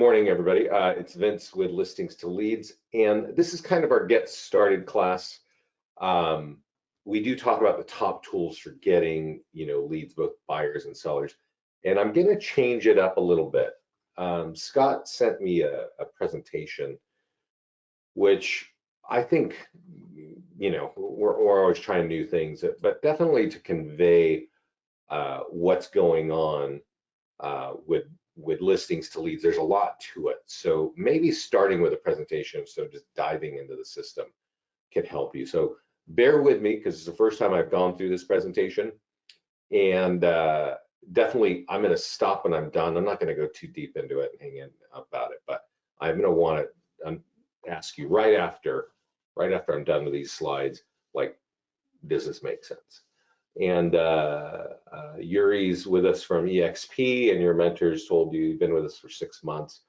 Morning, everybody. It's Vince with Listings to Leads, and this is kind of our Get Started class. We do talk about the top tools for getting, leads, both buyers and sellers, and I'm going to change it up a little bit. Scott sent me a presentation, which I think, we're always trying new things, but definitely to convey what's going on with listings to leads. There's a lot to it. So maybe starting with a presentation, so just diving into the system can help you. So bear with me because it's the first time I've gone through this presentation. And definitely I'm going to stop when I'm done. I'm not going to go too deep into it and hang in about it, but I'm going to want to ask you right after I'm done with these slides, like, does this make sense? And Yuri's with us from EXP, and your mentors told you you've been with us for 6 months.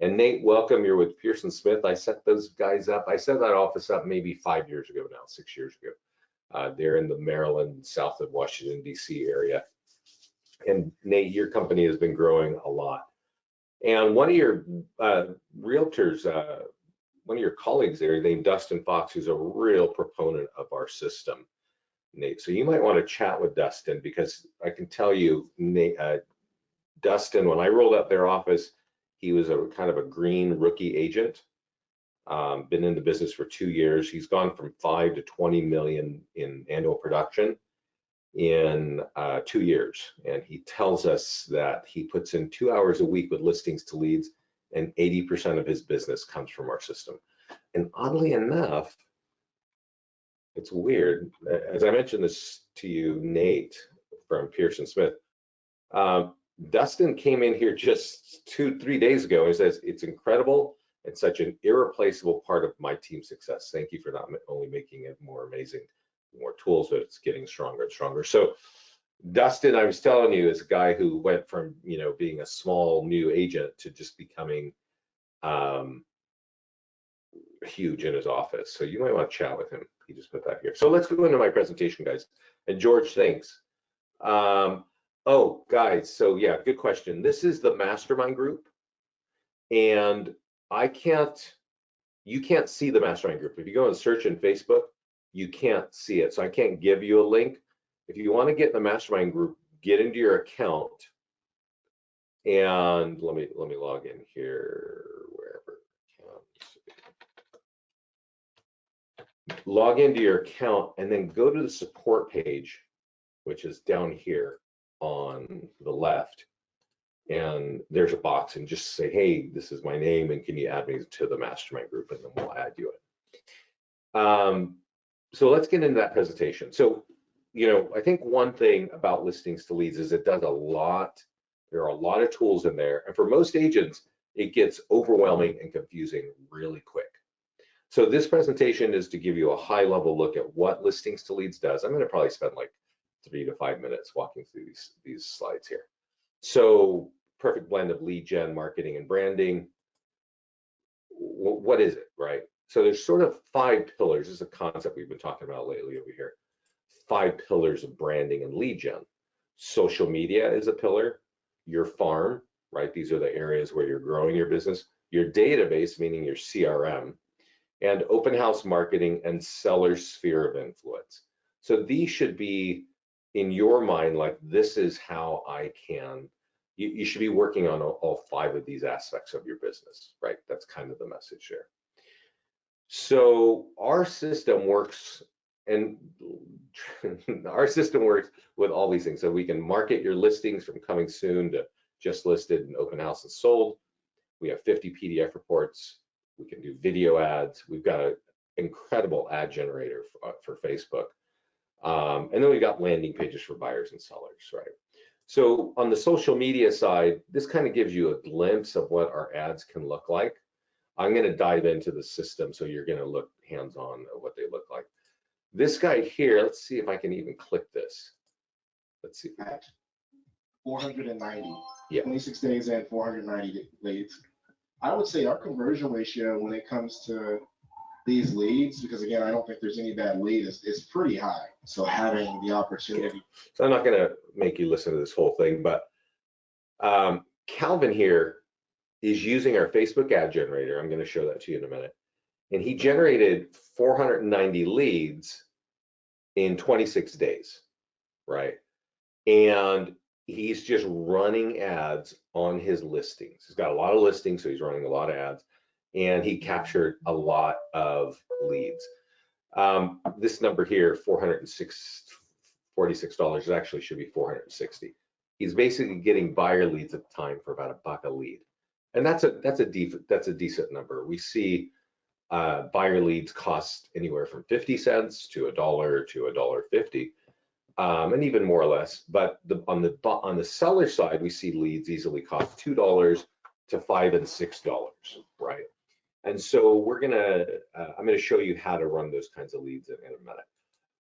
And Nate, welcome. You're with Pearson Smith. I set those guys up. I set that office up maybe 5 years ago now, 6 years ago. They're in the Maryland, south of Washington, D.C. area. And Nate, your company has been growing a lot. And one of your realtors, one of your colleagues there, named Dustin Fox, who's a real proponent of our system, Nate. So you might want to chat with Dustin, because I can tell you, Nate, Dustin, when I rolled up their office, he was a kind of a green rookie agent. Been in the business for 2 years. He's gone from 5 to 20 million in annual production in 2 years. And he tells us that he puts in 2 hours a week with listings to leads, and 80% of his business comes from our system. And oddly enough, it's weird. As I mentioned this to you, Nate from Pearson Smith, Dustin came in here just 2-3 days ago and says, it's incredible. It's such an irreplaceable part of my team's success. Thank you for not only making it more amazing, more tools, but it's getting stronger and stronger. So Dustin, I was telling you, is a guy who went from, being a small new agent to just becoming huge in his office. So you might want to chat with him. He just put that here. So let's go into my presentation, guys. And George, thanks. Oh, guys, so yeah, good question. This is the mastermind group, and you can't see the mastermind group. If you go and search in Facebook, you can't see it. So I can't give you a link. If you want to get in the mastermind group, get into your account, and let me log in here, wherever. Log into your account and then go to the support page, which is down here on the left. And there's a box, and just say, hey, this is my name, and can you add me to the mastermind group? And then we'll add you in. So let's get into that presentation. So, I think one thing about listings to leads is it does a lot. There are a lot of tools in there. And for most agents, it gets overwhelming and confusing really quick. So this presentation is to give you a high level look at what listings to leads does. I'm going to probably spend like 3 to 5 minutes walking through these slides here. So perfect blend of lead gen, marketing, and branding. What is it, right? So there's sort of 5 pillars. This is a concept we've been talking about lately over here. 5 pillars of branding and lead gen. Social media is a pillar. Your farm, right? These are the areas where you're growing your business. Your database, meaning your CRM, and open house marketing and seller sphere of influence. So these should be in your mind, like, this is how I can, you should be working on all 5 of these aspects of your business, right? That's kind of the message there. So our system works, and our system works with all these things. So we can market your listings from coming soon to just listed and open house and sold. We have 50 PDF reports. We can do video ads. We've got an incredible ad generator for Facebook. And then we've got landing pages for buyers and sellers, right? So on the social media side, this kind of gives you a glimpse of what our ads can look like. I'm going to dive into the system, so you're going to look hands-on at what they look like. This guy here, let's see if I can even click this. Let's see. 490. Yeah. 26 days in, 490 leads. I would say our conversion ratio when it comes to these leads, because again, I don't think there's any bad lead, is pretty high. So having the opportunity. So I'm not going to make you listen to this whole thing, but Calvin here is using our Facebook ad generator. I'm going to show that to you in a minute. And he generated 490 leads in 26 days, right? And he's just running ads on his listings. He's got a lot of listings, so he's running a lot of ads, and he captured a lot of leads. This number here, $446, it actually should be 460. He's basically getting buyer leads at the time for about $1 a lead, and that's a decent number. We see buyer leads cost anywhere from 50 cents to $1 to $1.50, and even more or less. But on the seller side, we see leads easily cost $2 to $5 and $6, right? And so I'm gonna show you how to run those kinds of leads in a minute.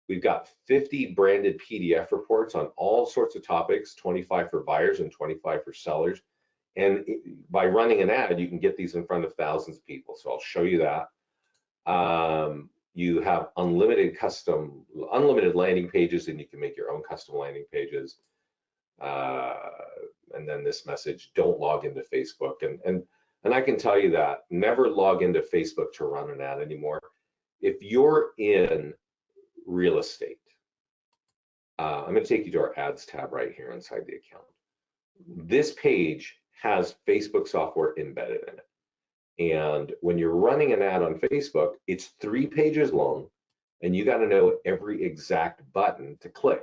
We've got 50 branded PDF reports on all sorts of topics, 25 for buyers and 25 for sellers. And by running an ad, you can get these in front of thousands of people. So I'll show you that. You have unlimited landing pages, and you can make your own custom landing pages. And then this message, don't log into Facebook. And I can tell you that, never log into Facebook to run an ad anymore. If you're in real estate, I'm going to take you to our ads tab right here inside the account. This page has Facebook software embedded in it. And when you're running an ad on Facebook, it's 3 pages long, and you got to know every exact button to click.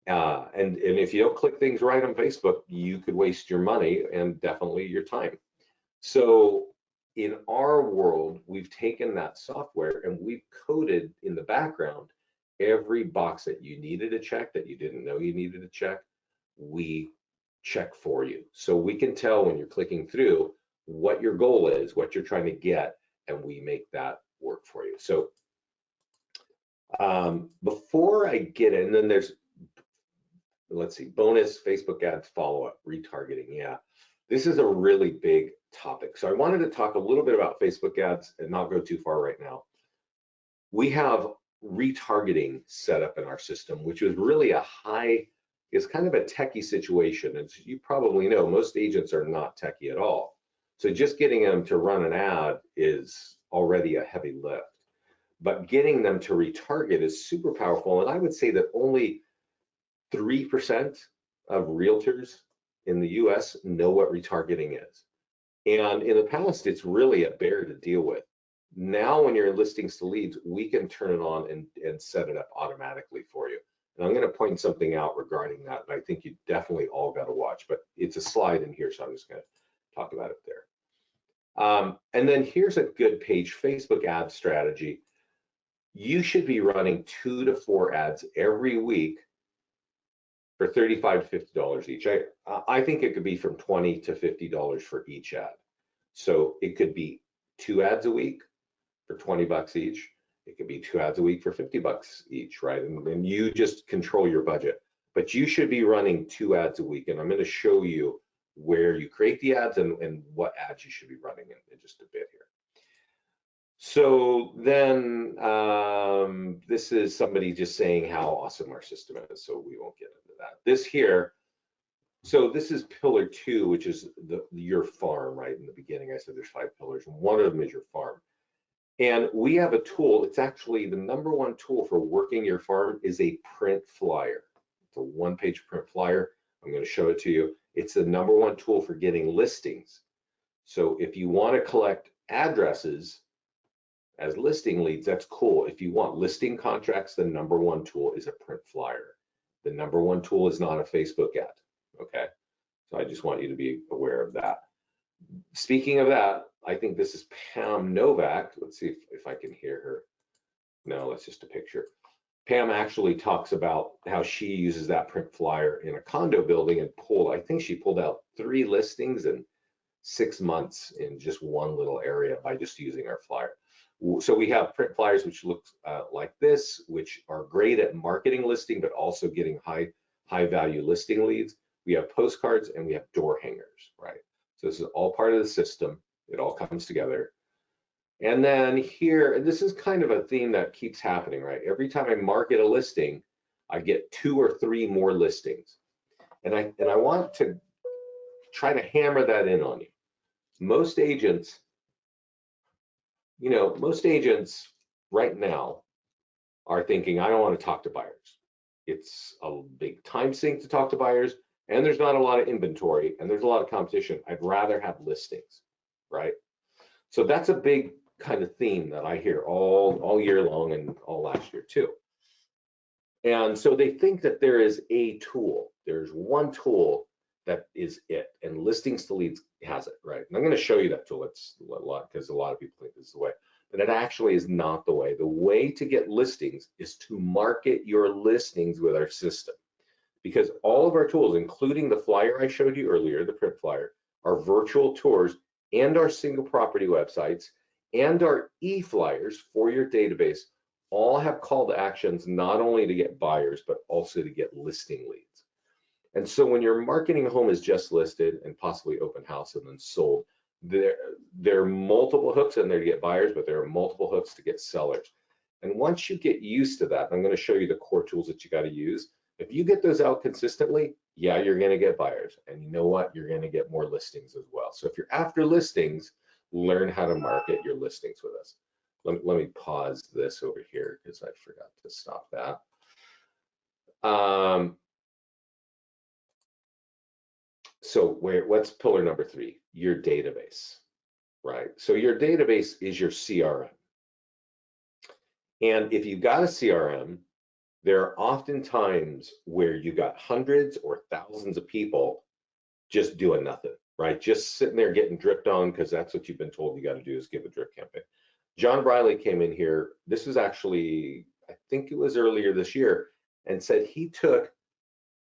And if you don't click things right on Facebook, you could waste your money and definitely your time. So in our world, we've taken that software and we've coded in the background every box that you needed to check that you didn't know you needed to check, we check for you. So we can tell when you're clicking through what your goal is, what you're trying to get, and we make that work for you. So before I get in, then there's, let's see, bonus Facebook ads follow-up, retargeting. Yeah, this is a really big topic. So I wanted to talk a little bit about Facebook ads and not go too far right now. We have retargeting set up in our system, which was really it's kind of a techie situation. As you probably know, most agents are not techie at all. So just getting them to run an ad is already a heavy lift. But getting them to retarget is super powerful. And I would say that only 3% of realtors in the US know what retargeting is. And in the past, it's really a bear to deal with. Now, when you're in listings to leads, we can turn it on and set it up automatically for you. And I'm going to point something out regarding that, and I think you definitely all got to watch, but it's a slide in here, so I'm just going to talk about it there. And then here's a good page, Facebook ad strategy. You should be running 2 to 4 ads every week for $35 to $50 each. I think it could be from $20 to $50 for each ad. So it could be 2 ads a week for $20 each. It could be 2 ads a week for $50 each, right? And you just control your budget. But you should be running 2 ads a week. And I'm going to show you where you create the ads and what ads you should be running in just a bit here. So then this is somebody just saying how awesome our system is, so we won't get into that. This here, so this is pillar 2, which is your farm, right? In the beginning, I said there's 5 pillars, and one of them is your farm. And we have a tool, it's actually the #1 tool for working your farm is a print flyer. It's a 1-page print flyer. I'm going to show it to you. It's the #1 tool for getting listings. So if you want to collect addresses as listing leads, that's cool. If you want listing contracts, the #1 tool is a print flyer. The #1 tool is not a Facebook ad, okay? So I just want you to be aware of that. Speaking of that, I think this is Pam Novak. Let's see if I can hear her. No, that's just a picture. Pam actually talks about how she uses that print flyer in a condo building and I think she pulled out 3 listings in 6 months in just one little area by just using our flyer. So we have print flyers which look like this, which are great at marketing listing, but also getting high value listing leads. We have postcards and we have door hangers, right? So this is all part of the system. It all comes together. And then here, and this is kind of a theme that keeps happening, right? Every time I market a listing, I get 2 or 3 more listings. And I want to try to hammer that in on you. most agents, most agents right now are thinking, I don't want to talk to buyers. It's a big time sink to talk to buyers, and there's not a lot of inventory, and there's a lot of competition. I'd rather have listings, right? So that's a big kind of theme that I hear all year long and all last year too. And so they think that there is a tool. There's one tool that is it, and Listings to Leads has it, right? And I'm going to show you that tool. It's a lot because a lot of people think this is the way, but it actually is not the way. The way to get listings is to market your listings with our system, because all of our tools, including the flyer I showed you earlier, the print flyer, our virtual tours, and our single property websites, and our e-flyers for your database, all have call to actions not only to get buyers, but also to get listing leads. And so when you're marketing a home as just listed and possibly open house and then sold, there are multiple hooks in there to get buyers, but there are multiple hooks to get sellers. And once you get used to that, I'm going to show you the core tools that you got to use. If you get those out consistently, yeah, you're going to get buyers. And you know what? You're going to get more listings as well. So if you're after listings, learn how to market your listings with us. Let me pause this over here because I forgot to stop that. So what's pillar number 3? Your database, right? So your database is your CRM. And if you've got a CRM, there are often times where you got hundreds or thousands of people just doing nothing, right? Just sitting there getting dripped on because that's what you've been told you got to do is give a drip campaign. John Briley came in here. This was actually, I think it was earlier this year, and said he took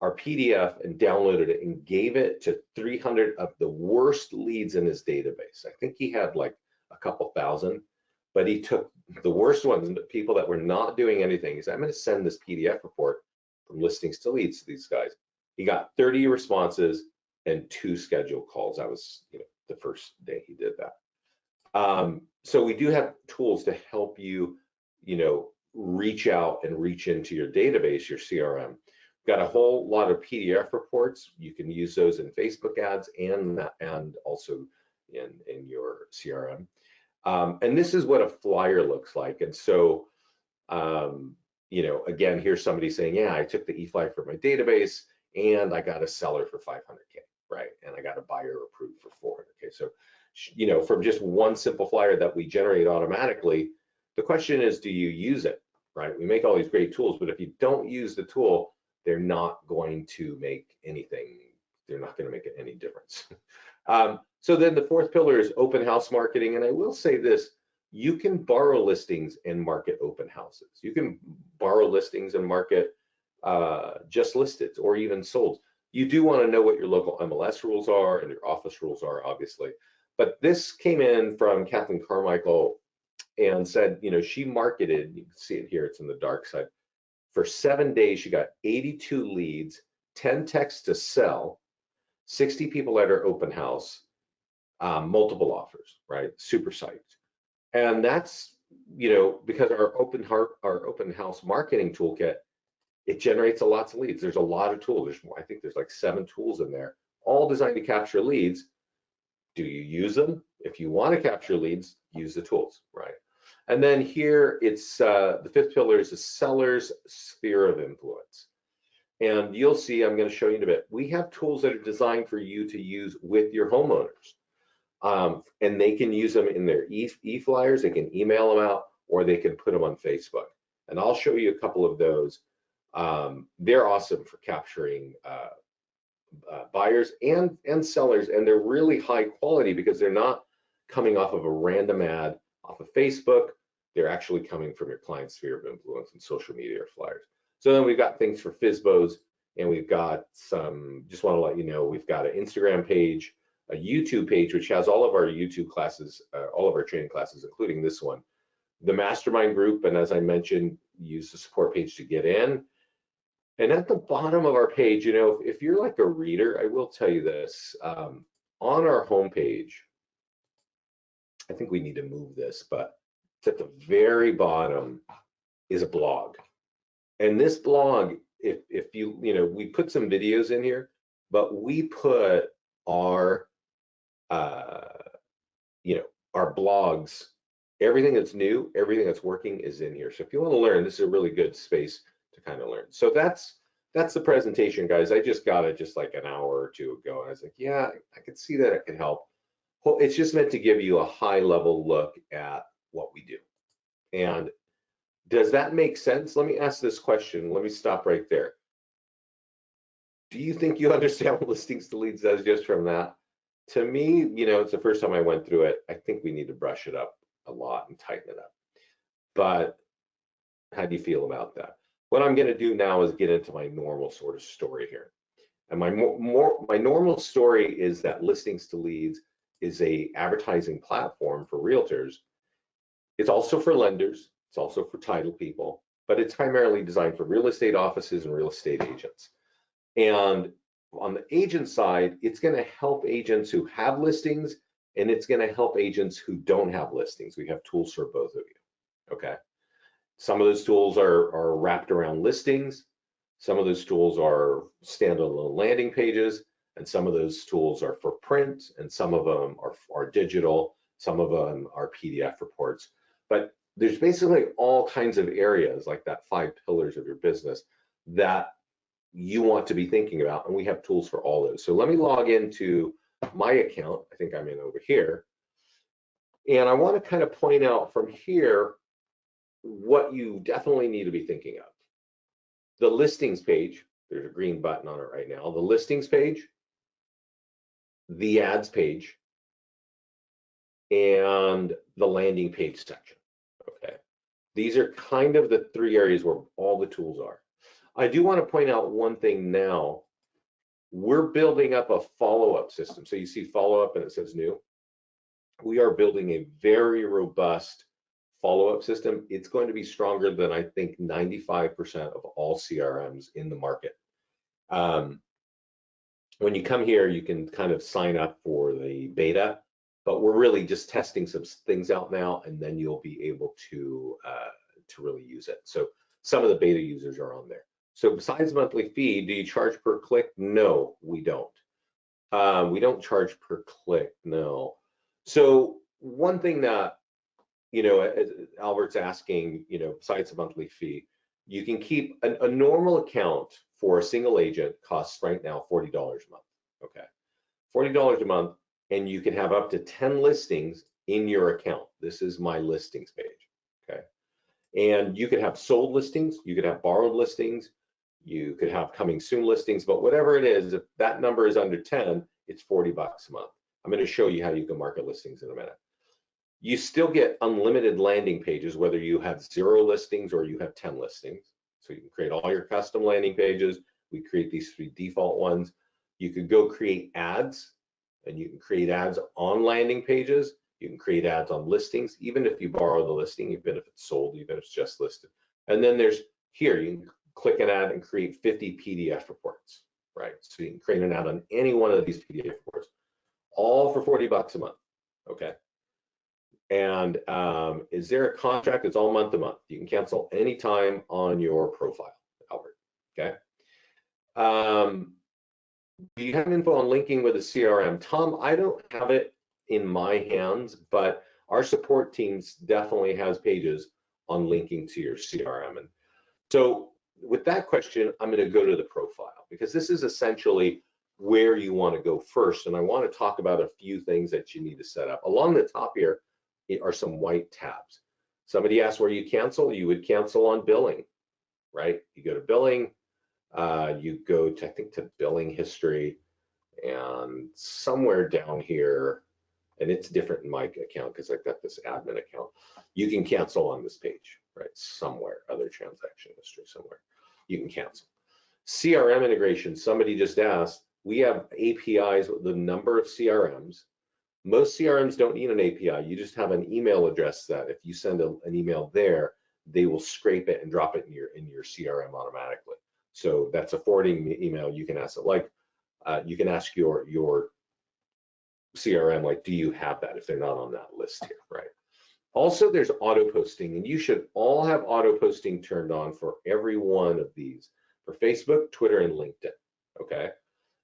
our PDF and downloaded it and gave it to 300 of the worst leads in his database. I think he had like a couple thousand, but he took the worst ones, the people that were not doing anything. He said, I'm going to send this PDF report from Listings to Leads to these guys. He got 30 responses and 2 scheduled calls. That was the first day he did that. So we do have tools to help you, reach out and reach into your database, your CRM. We've got a whole lot of PDF reports. You can use those in Facebook ads and also in your CRM. And this is what a flyer looks like. And so, again, here's somebody saying, yeah, I took the e-flyer for my database and I got a seller for 500K, right? And I got a buyer approved for 400K. So, from just one simple flyer that we generate automatically, the question is, do you use it, right? We make all these great tools, but if you don't use the tool, they're not going to make anything. They're not going to make any difference. So then the 4th pillar is open house marketing. And I will say this, you can borrow listings and market open houses. You can borrow listings and market just listed or even sold. You do want to know what your local MLS rules are and your office rules are, obviously. But this came in from Kathleen Carmichael and said, she marketed, you can see it here, it's in the dark side. For 7 days, she got 82 leads, 10 texts to sell, 60 people at her open house, multiple offers, right? Super psyched. And that's, because our open house marketing toolkit, it generates lots of leads. There's a lot of tools. I think there's like 7 tools in there, all designed to capture leads. Do you use them? If you want to capture leads, use the tools, right? And then here it's the 5th pillar is the seller's sphere of influence. And you'll see, I'm going to show you in a bit, we have tools that are designed for you to use with your homeowners. And they can use them in their e-flyers, they can email them out, or they can put them on Facebook. And I'll show you a couple of those. They're awesome for capturing buyers and sellers, and they're really high quality because they're not coming off of a random ad off of Facebook. They're actually coming from your client's sphere of influence and social media or flyers. So then we've got things for FSBOs, and we've got some, just want to let you know, we've got an Instagram page, a YouTube page, which has all of our YouTube classes, all of our training classes, including this one, the mastermind group, and as I mentioned, use the support page to get in. And at the bottom of our page, if you're like a reader, I will tell you this, on our homepage, I think we need to move this, but it's at the very bottom is a blog. And this blog, if you, we put some videos in here, but we put our our blogs, everything that's new, everything that's working is in here. So if you want to learn, this is a really good space to kind of learn. So that's the presentation, guys. I just got it just like an hour or two ago, and I was like, yeah, I could see that it can help. Well, it's just meant to give you a high level look at what we do. And does that make sense? Let me ask this question. Let me stop right there. Do you think you understand what listings to leads does just from that? To me, it's the first time I went through it. I think we need to brush it up a lot and tighten it up. But how do you feel about that? What I'm going to do now is get into my normal sort of story here. And my normal story is that listings to leads is a advertising platform for realtors. It's also for lenders. It's also for title people, but it's primarily designed for real estate offices and real estate agents. And on the agent side, it's going to help agents who have listings, and it's going to help agents who don't have listings. We have tools for both of you. Okay. Some of those tools are wrapped around listings. Some of those tools are standalone landing pages, and some of those tools are for print, and some of them are digital. Some of them are PDF reports. But there's basically all kinds of areas like that 5 pillars of your business that you want to be thinking about, and we have tools for all those. So let me log into my account. I think I'm in over here. And I want to kind of point out from here what you definitely need to be thinking of. The listings page, there's a green button on it right now. The listings page, the ads page, and the landing page section. Okay. These are kind of the 3 areas where all the tools are. I do want to point out one thing now. We're building up a follow-up system. So you see follow-up and it says new. We are building a very robust follow-up system. It's going to be stronger than I think 95% of all CRMs in the market. When you come here, you can kind of sign up for the beta, but we're really just testing some things out now, and then you'll be able to really use it. So some of the beta users are on there. So besides monthly fee, do you charge per click? No, we don't. We don't charge per click, no. So one thing that, Albert's asking, besides the monthly fee, you can keep a normal account for a single agent costs right now $40 a month, okay? $40 a month, and you can have up to 10 listings in your account. This is my listings page, okay? And you could have sold listings, you could have borrowed listings, you could have coming soon listings, but whatever it is, if that number is under 10, it's $40 a month. I'm going to show you how you can market listings in a minute. You still get unlimited landing pages, whether you have 0 listings or you have 10 listings. So you can create all your custom landing pages. We create these 3 default ones. You could go create ads, and you can create ads on landing pages. You can create ads on listings, even if you borrow the listing, even if it's sold, even if it's just listed. And then there's here, you can click an ad and create 50 PDF reports, right? So you can create an ad on any one of these PDF reports, all for $40 a month, okay? And is there a contract? It's all month to month. You can cancel anytime on your profile, Albert, okay? Do you have info on linking with a CRM? Tom, I don't have it in my hands, but our support teams definitely has pages on linking to your CRM. And so with that question, I'm going to go to the profile, because this is essentially where you want to go first. And I want to talk about a few things that you need to set up. Along the top here are some white tabs. Somebody asked where you cancel. You would cancel on billing, right? You go to billing, you go to, I think, to billing history, and somewhere down here, and it's different in my account because I've got this admin account, you can cancel on this page, right? Somewhere, other transaction history somewhere, you can cancel. CRM integration, somebody just asked, we have APIs with the number of CRMs. Most CRMs don't need an API. You just have an email address that if you send an email there, they will scrape it and drop it in your CRM automatically. So that's a forwarding email. You can ask it, like, you can ask your CRM, like, do you have that, if they're not on that list here, right? Also, there's auto posting, and you should all have auto posting turned on for every one of these, for Facebook, Twitter, and LinkedIn, okay?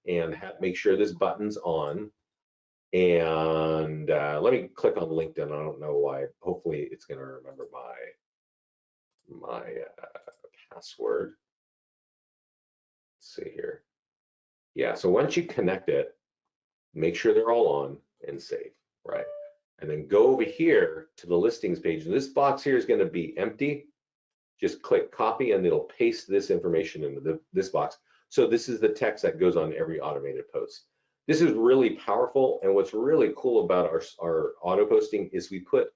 And make sure this button's on. And let me click on LinkedIn. I don't know why. Hopefully it's going to remember my password. Let's see here. Yeah, so once you connect it, make sure they're all on and save, right? And then go over here to the listings page. And this box here is going to be empty. Just click copy and it'll paste this information into this box. So this is the text that goes on every automated post. This is really powerful. And what's really cool about our auto posting is we put,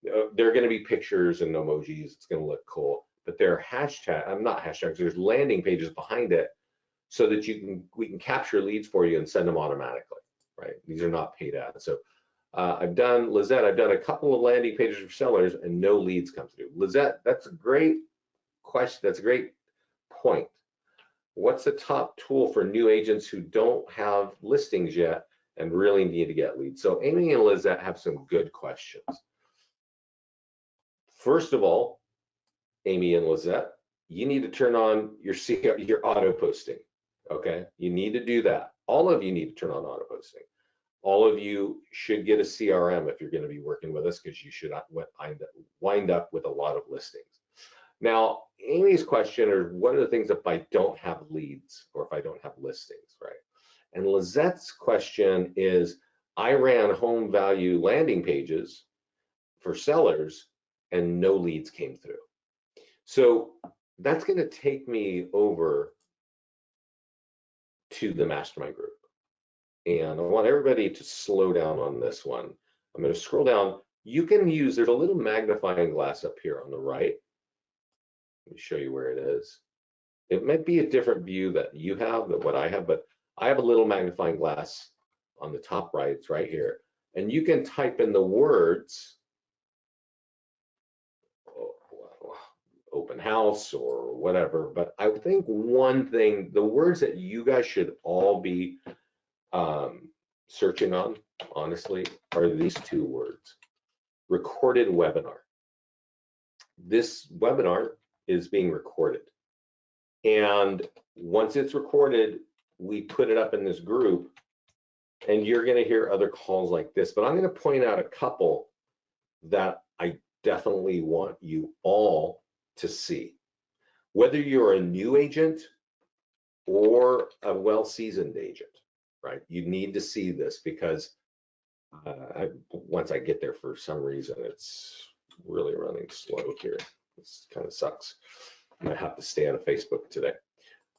there are going to be pictures and emojis. It's going to look cool, but there are not hashtags, there's landing pages behind it so that we can capture leads for you and send them automatically, right? These are not paid ads. So I've done a couple of landing pages for sellers and no leads come through. Lizette, that's a great question. That's a great point. What's the top tool for new agents who don't have listings yet and really need to get leads? So Amy and Lizette have some good questions. First of all, Amy and Lizette, you need to turn on your auto posting. Okay, you need to do that. All of you need to turn on auto posting. All of you should get a CRM if you're going to be working with us, because you should wind up with a lot of listings. Now, Amy's question is, what are the things if I don't have leads or if I don't have listings, right? And Lizette's question is, I ran home value landing pages for sellers and no leads came through. So that's going to take me over to the mastermind group. And I want everybody to slow down on this one. I'm going to scroll down. You can use, there's a little magnifying glass up here on the right. Let me show you where it is. It might be a different view that you have than what I have, but I have a little magnifying glass on the top right. It's right here. And you can type in the words, open house or whatever. But I think one thing, the words that you guys should all be searching on, honestly, are these two words: recorded webinar. This webinar is being recorded. And once it's recorded, we put it up in this group, and you're going to hear other calls like this. But I'm going to point out a couple that I definitely want you all to see. Whether you're a new agent or a well-seasoned agent, right? You need to see this, because once I get there, for some reason, it's really running slow here. This kind of sucks. I might have to stay out of Facebook today.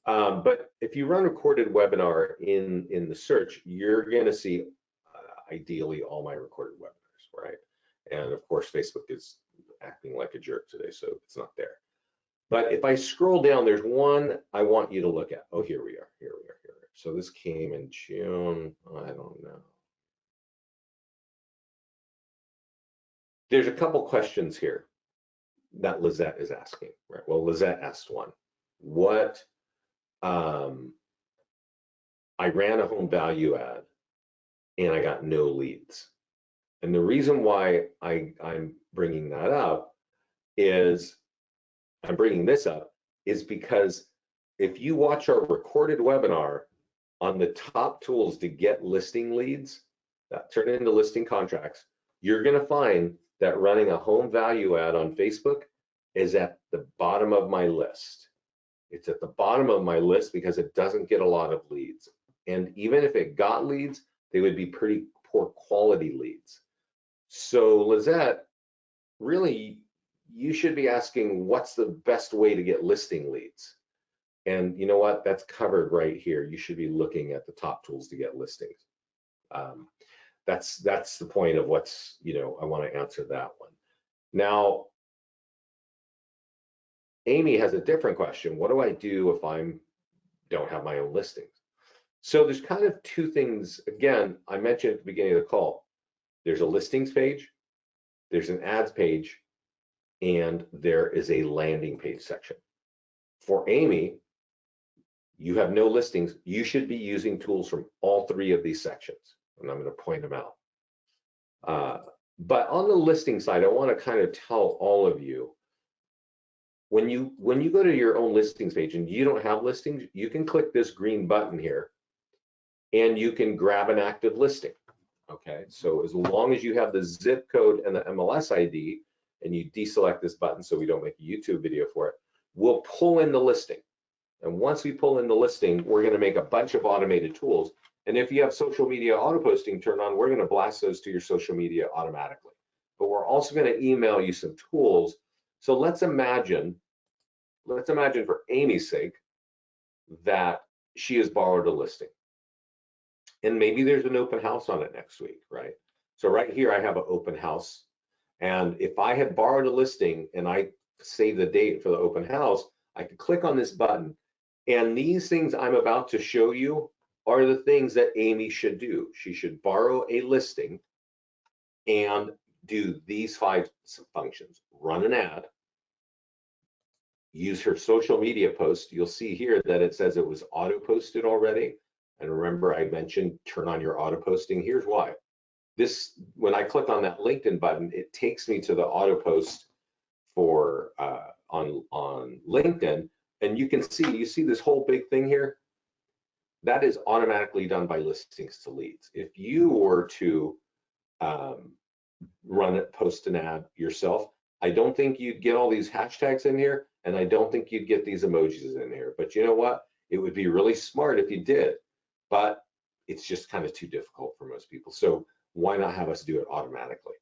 But if you run recorded webinar in the search, you're going to see ideally all my recorded webinars, right? And of course, Facebook is acting like a jerk today, so it's not there. But if I scroll down, there's one I want you to look at. Oh, here we are. So this came in June. I don't know. There's a couple questions here that Lizette is asking, right? Well, Lizette asked one. What, I ran a home value ad and I got no leads. And the reason why I'm bringing that up is, because if you watch our recorded webinar on the top tools to get listing leads that turn into listing contracts, you're going to find that running a home value ad on Facebook is at the bottom of my list. It's at the bottom of my list because it doesn't get a lot of leads. And even if it got leads, they would be pretty poor quality leads. So Lizette, really, you should be asking, what's the best way to get listing leads? And you know what? That's covered right here. You should be looking at the top tools to get listings. That's the point of what's, I want to answer that one. Now, Amy has a different question. What do I do if I don't have my own listings? So there's kind of two things. Again, I mentioned at the beginning of the call, there's a listings page, there's an ads page, and there is a landing page section. For Amy, you have no listings. You should be using tools from all three of these sections, and I'm going to point them out. But on the listing side, I want to kind of tell all of you, when you go to your own listings page and you don't have listings, you can click this green button here and you can grab an active listing. Okay, so as long as you have the zip code and the MLS ID and you deselect this button so we don't make a YouTube video for it, we'll pull in the listing. And once we pull in the listing, we're going to make a bunch of automated tools. And if you have social media auto posting turned on, we're going to blast those to your social media automatically. But we're also going to email you some tools. So let's imagine for Amy's sake that she has borrowed a listing. And maybe there's an open house on it next week, right? So right here, I have an open house. And if I had borrowed a listing and I save the date for the open house, I could click on this button. And these things I'm about to show you are the things that Amy should do. She should borrow a listing and do these 5 functions. Run an ad, use her social media post. You'll see here that it says it was auto posted already. And remember, I mentioned turn on your auto posting. Here's why. When I click on that LinkedIn button, it takes me to the auto post for on LinkedIn, and you see this whole big thing here. That is automatically done by listings to leads. If you were to post an ad yourself, I don't think you'd get all these hashtags in here, and I don't think you'd get these emojis in here. But you know what? It would be really smart if you did, but it's just kind of too difficult for most people. So why not have us do it automatically?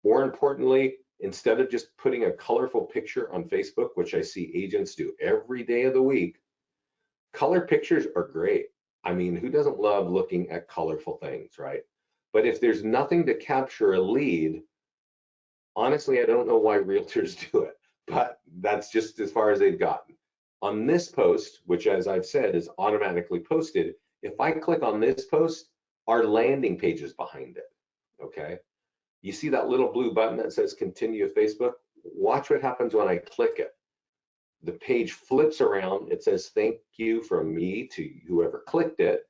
More importantly, instead of just putting a colorful picture on Facebook, which I see agents do every day of the week, color pictures are great. I mean, who doesn't love looking at colorful things, right? But if there's nothing to capture a lead, honestly, I don't know why realtors do it, but that's just as far as they've gotten. On this post, which as I've said is automatically posted, if I click on this post, our landing page is behind it, okay? You see that little blue button that says continue with Facebook? Watch what happens when I click it. The page flips around, it says thank you from me to whoever clicked it,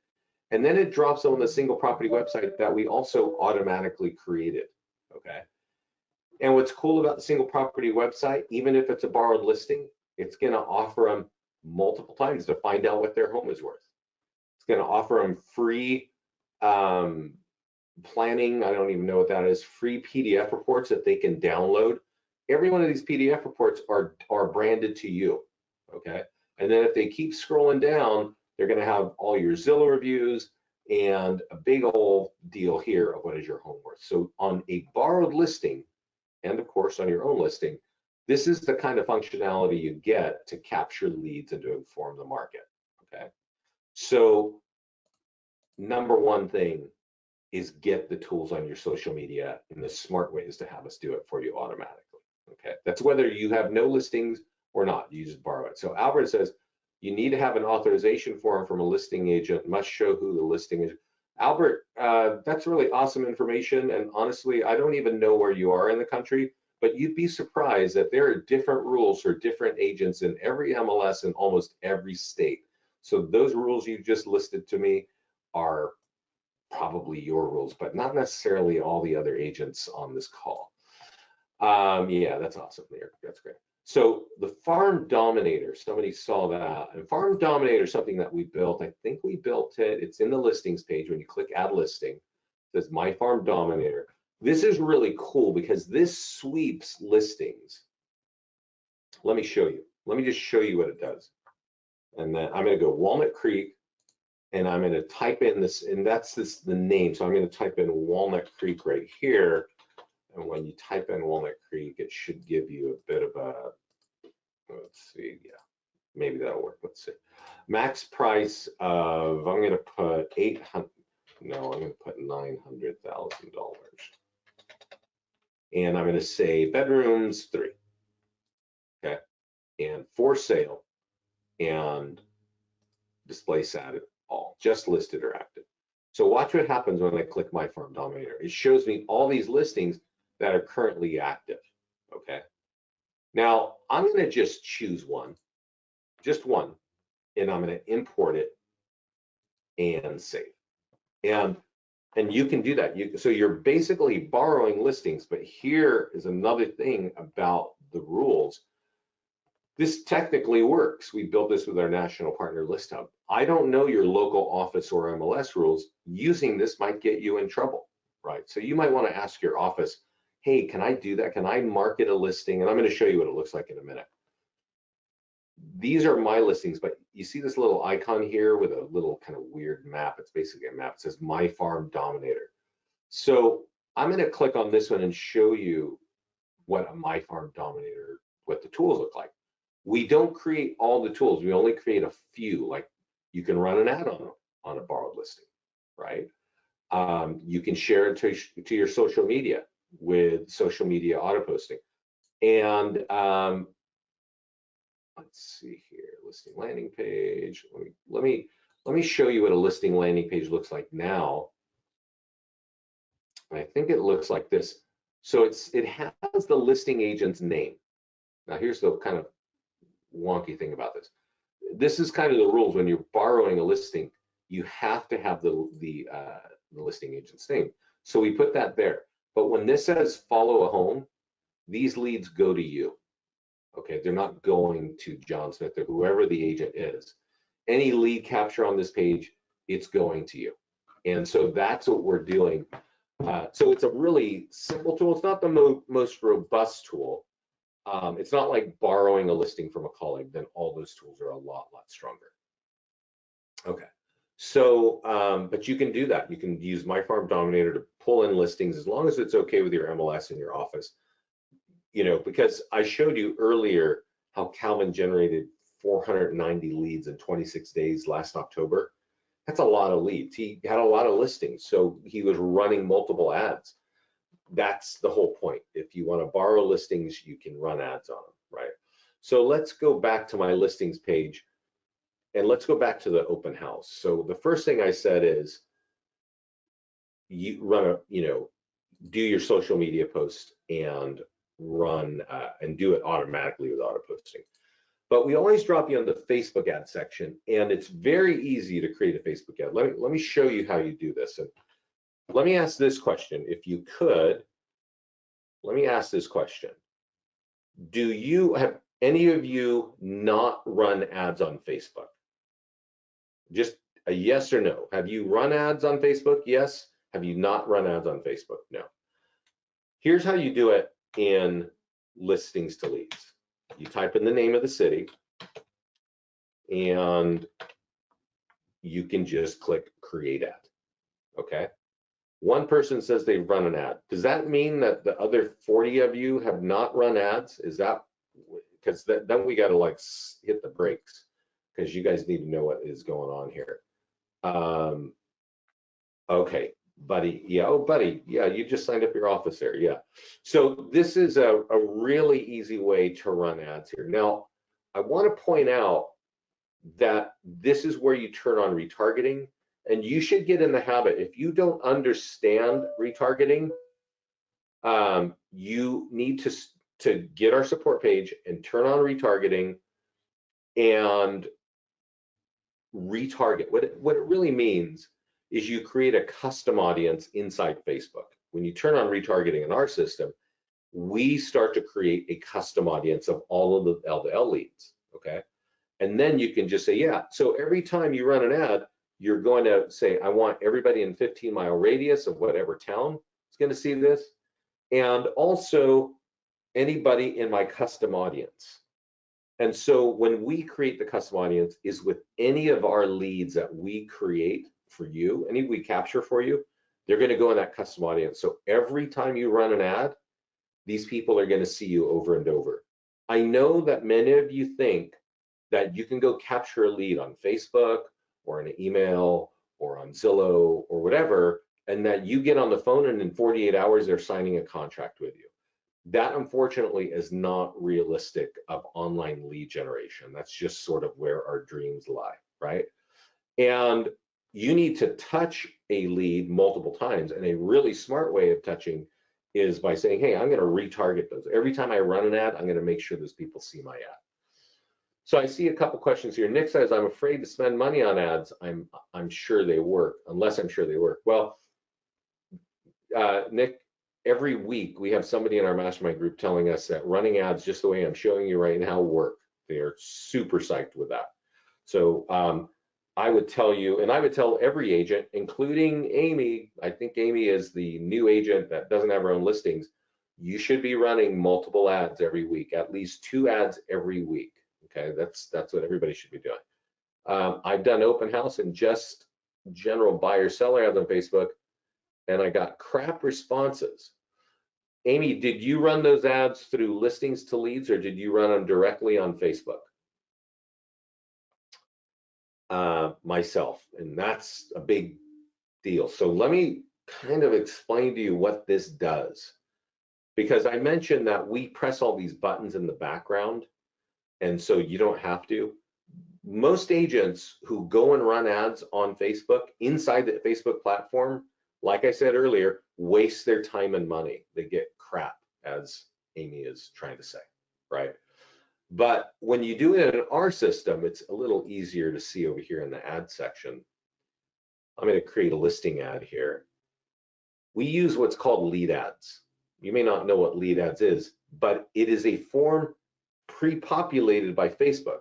and then it drops on the single property website that we also automatically created, okay? And what's cool about the single property website, even if it's a borrowed listing, it's gonna offer them multiple times to find out what their home is worth. It's gonna offer them free planning, I don't even know what that is, free PDF reports that they can download. Every one of these PDF reports are branded to you, okay? And then if they keep scrolling down, they're gonna have all your Zillow reviews and a big old deal here of what is your home worth. So on a borrowed listing, and of course on your own listing, this is the kind of functionality you get to capture leads and to inform the market, okay? So number one thing is get the tools on your social media, and the smart way is to have us do it for you automatically, okay? That's whether you have no listings or not, you just borrow it. So Albert says, you need to have an authorization form from a listing agent, must show who the listing is. Albert, that's really awesome information, and honestly, I don't even know where you are in the country, but you'd be surprised that there are different rules for different agents in every MLS in almost every state. So those rules you just listed to me are probably your rules, but not necessarily all the other agents on this call. Yeah, that's awesome there. That's great. So the Farm Dominator, somebody saw that. And Farm Dominator is something that we built. I think we built it. It's in the listings page. When you click add listing, it says My Farm Dominator. This is really cool because this sweeps listings. Let me show you. Let me just show you what it does. And then I'm going to go Walnut Creek, and I'm going to type in this, and that's the name. So I'm going to type in Walnut Creek right here. And when you type in Walnut Creek, it should give you a bit of a, let's see, yeah, maybe that'll work. Let's see. Max price of, I'm going to put 800, no, I'm going to put $900,000. And I'm going to say bedrooms 3, okay? And for sale, and display status all, just listed or active. So watch what happens when I click My Farm Dominator. It shows me all these listings that are currently active, okay? Now, I'm gonna just choose one, just one, and I'm gonna import it and save. And you can do that. So you're basically borrowing listings, but here is another thing about the rules. This technically works. We built this with our national partner List Hub. I don't know your local office or MLS rules. Using this might get you in trouble. right? So you might want to ask your office, hey, can I do that? Can I market a listing? And I'm going to show you what it looks like in a minute. These are my listings, but you see this little icon here with a little kind of weird map. It's basically a map. It says My Farm Dominator. So I'm going to click on this one and show you what a My Farm Dominator, what the tools look like. We don't create all the tools. We only create a few. Like you can run an ad on a borrowed listing, right? You can share it to your social media with social media auto posting. And let's see here, listing landing page. Let me show you what a listing landing page looks like now. I think it looks like this. So it has the listing agent's name. Now here's the kind of wonky thing about this. This is kind of the rules when you're borrowing a listing. You have to have the listing agent's name. So we put that there. But when this says follow a home, these leads go to you. Okay, they're not going to John Smith or whoever the agent is. Any lead capture on this page, it's going to you. And so that's what we're doing. So it's a really simple tool. It's not the most robust tool. It's not like borrowing a listing from a colleague. Then all those tools are a lot stronger. Okay, so but you can do that. You can use My Farm Dominator to pull in listings as long as it's okay with your MLS in your office. You know, because I showed you earlier how Calvin generated 490 leads in 26 days last October. That's a lot of leads. He had a lot of listings, so he was running multiple ads. That's the whole point. If you want to borrow listings, you can run ads on them, right? So let's go back to my listings page and let's go back to the open house. So the first thing I said is you run do your social media post and run and do it automatically with auto posting. But we always drop you on the Facebook ad section, and it's very easy to create a Facebook ad. Let me show you how you do this. And let me ask this question. If you could, let me ask this question. Have any of you not run ads on Facebook? Just a yes or no. Have you run ads on Facebook? Yes. Have you not run ads on Facebook? No. Here's how you do it in listings to leads. You type in the name of the city and you can just click create ad. Okay. One person says they've run an ad. Does that mean that the other 40 of you have not run ads? Is that because then we got to like hit the brakes because you guys need to know what is going on here. Okay, buddy. Yeah. Oh, buddy. Yeah, you just signed up your office there. Yeah. So this is a really easy way to run ads here. Now, I want to point out that this is where you turn on retargeting, and you should get in the habit. If you don't understand retargeting, you need to get our support page and turn on retargeting and retarget. What it really means is you create a custom audience inside Facebook. When you turn on retargeting in our system, we start to create a custom audience of all of the LDL leads, okay? And then you can just say, yeah, so every time you run an ad, you're going to say, I want everybody in 15-mile radius of whatever town is going to see this, and also anybody in my custom audience. And so when we create the custom audience is with any of our leads that we create for you, any we capture for you, they're going to go in that custom audience. So every time you run an ad, these people are going to see you over and over. I know that many of you think that you can go capture a lead on Facebook or in an email or on Zillow or whatever, and that you get on the phone and in 48 hours they're signing a contract with you. That unfortunately is not realistic of online lead generation. That's just sort of where our dreams lie, right? And you need to touch a lead multiple times, and a really smart way of touching is by saying, hey, I'm going to retarget those. Every time I run an ad, I'm going to make sure those people see my ad. So I see a couple questions here. Nick says, I'm afraid to spend money on ads. I'm sure they work, unless I'm sure they work. Well, Nick, every week we have somebody in our mastermind group telling us that running ads just the way I'm showing you right now work. They are super psyched with that. So I would tell you, and I would tell every agent, including Amy, I think Amy is the new agent that doesn't have her own listings, you should be running multiple ads every week, at least 2 ads every week. Okay, that's what everybody should be doing. I've done open house and just general buyer seller ads on Facebook, and I got crap responses. Amy, did you run those ads through listings to leads, or did you run them directly on Facebook? Myself, and that's a big deal. So let me kind of explain to you what this does, because I mentioned that we press all these buttons in the background, and so you don't have to. Most agents who go and run ads on Facebook inside the Facebook platform, like I said earlier, waste their time and money. They get crap, as Amy is trying to say, right? But when you do it in our system, it's a little easier to see over here in the ad section. I'm going to create a listing ad here. We use what's called lead ads. You may not know what lead ads is, but it is a form pre-populated by Facebook.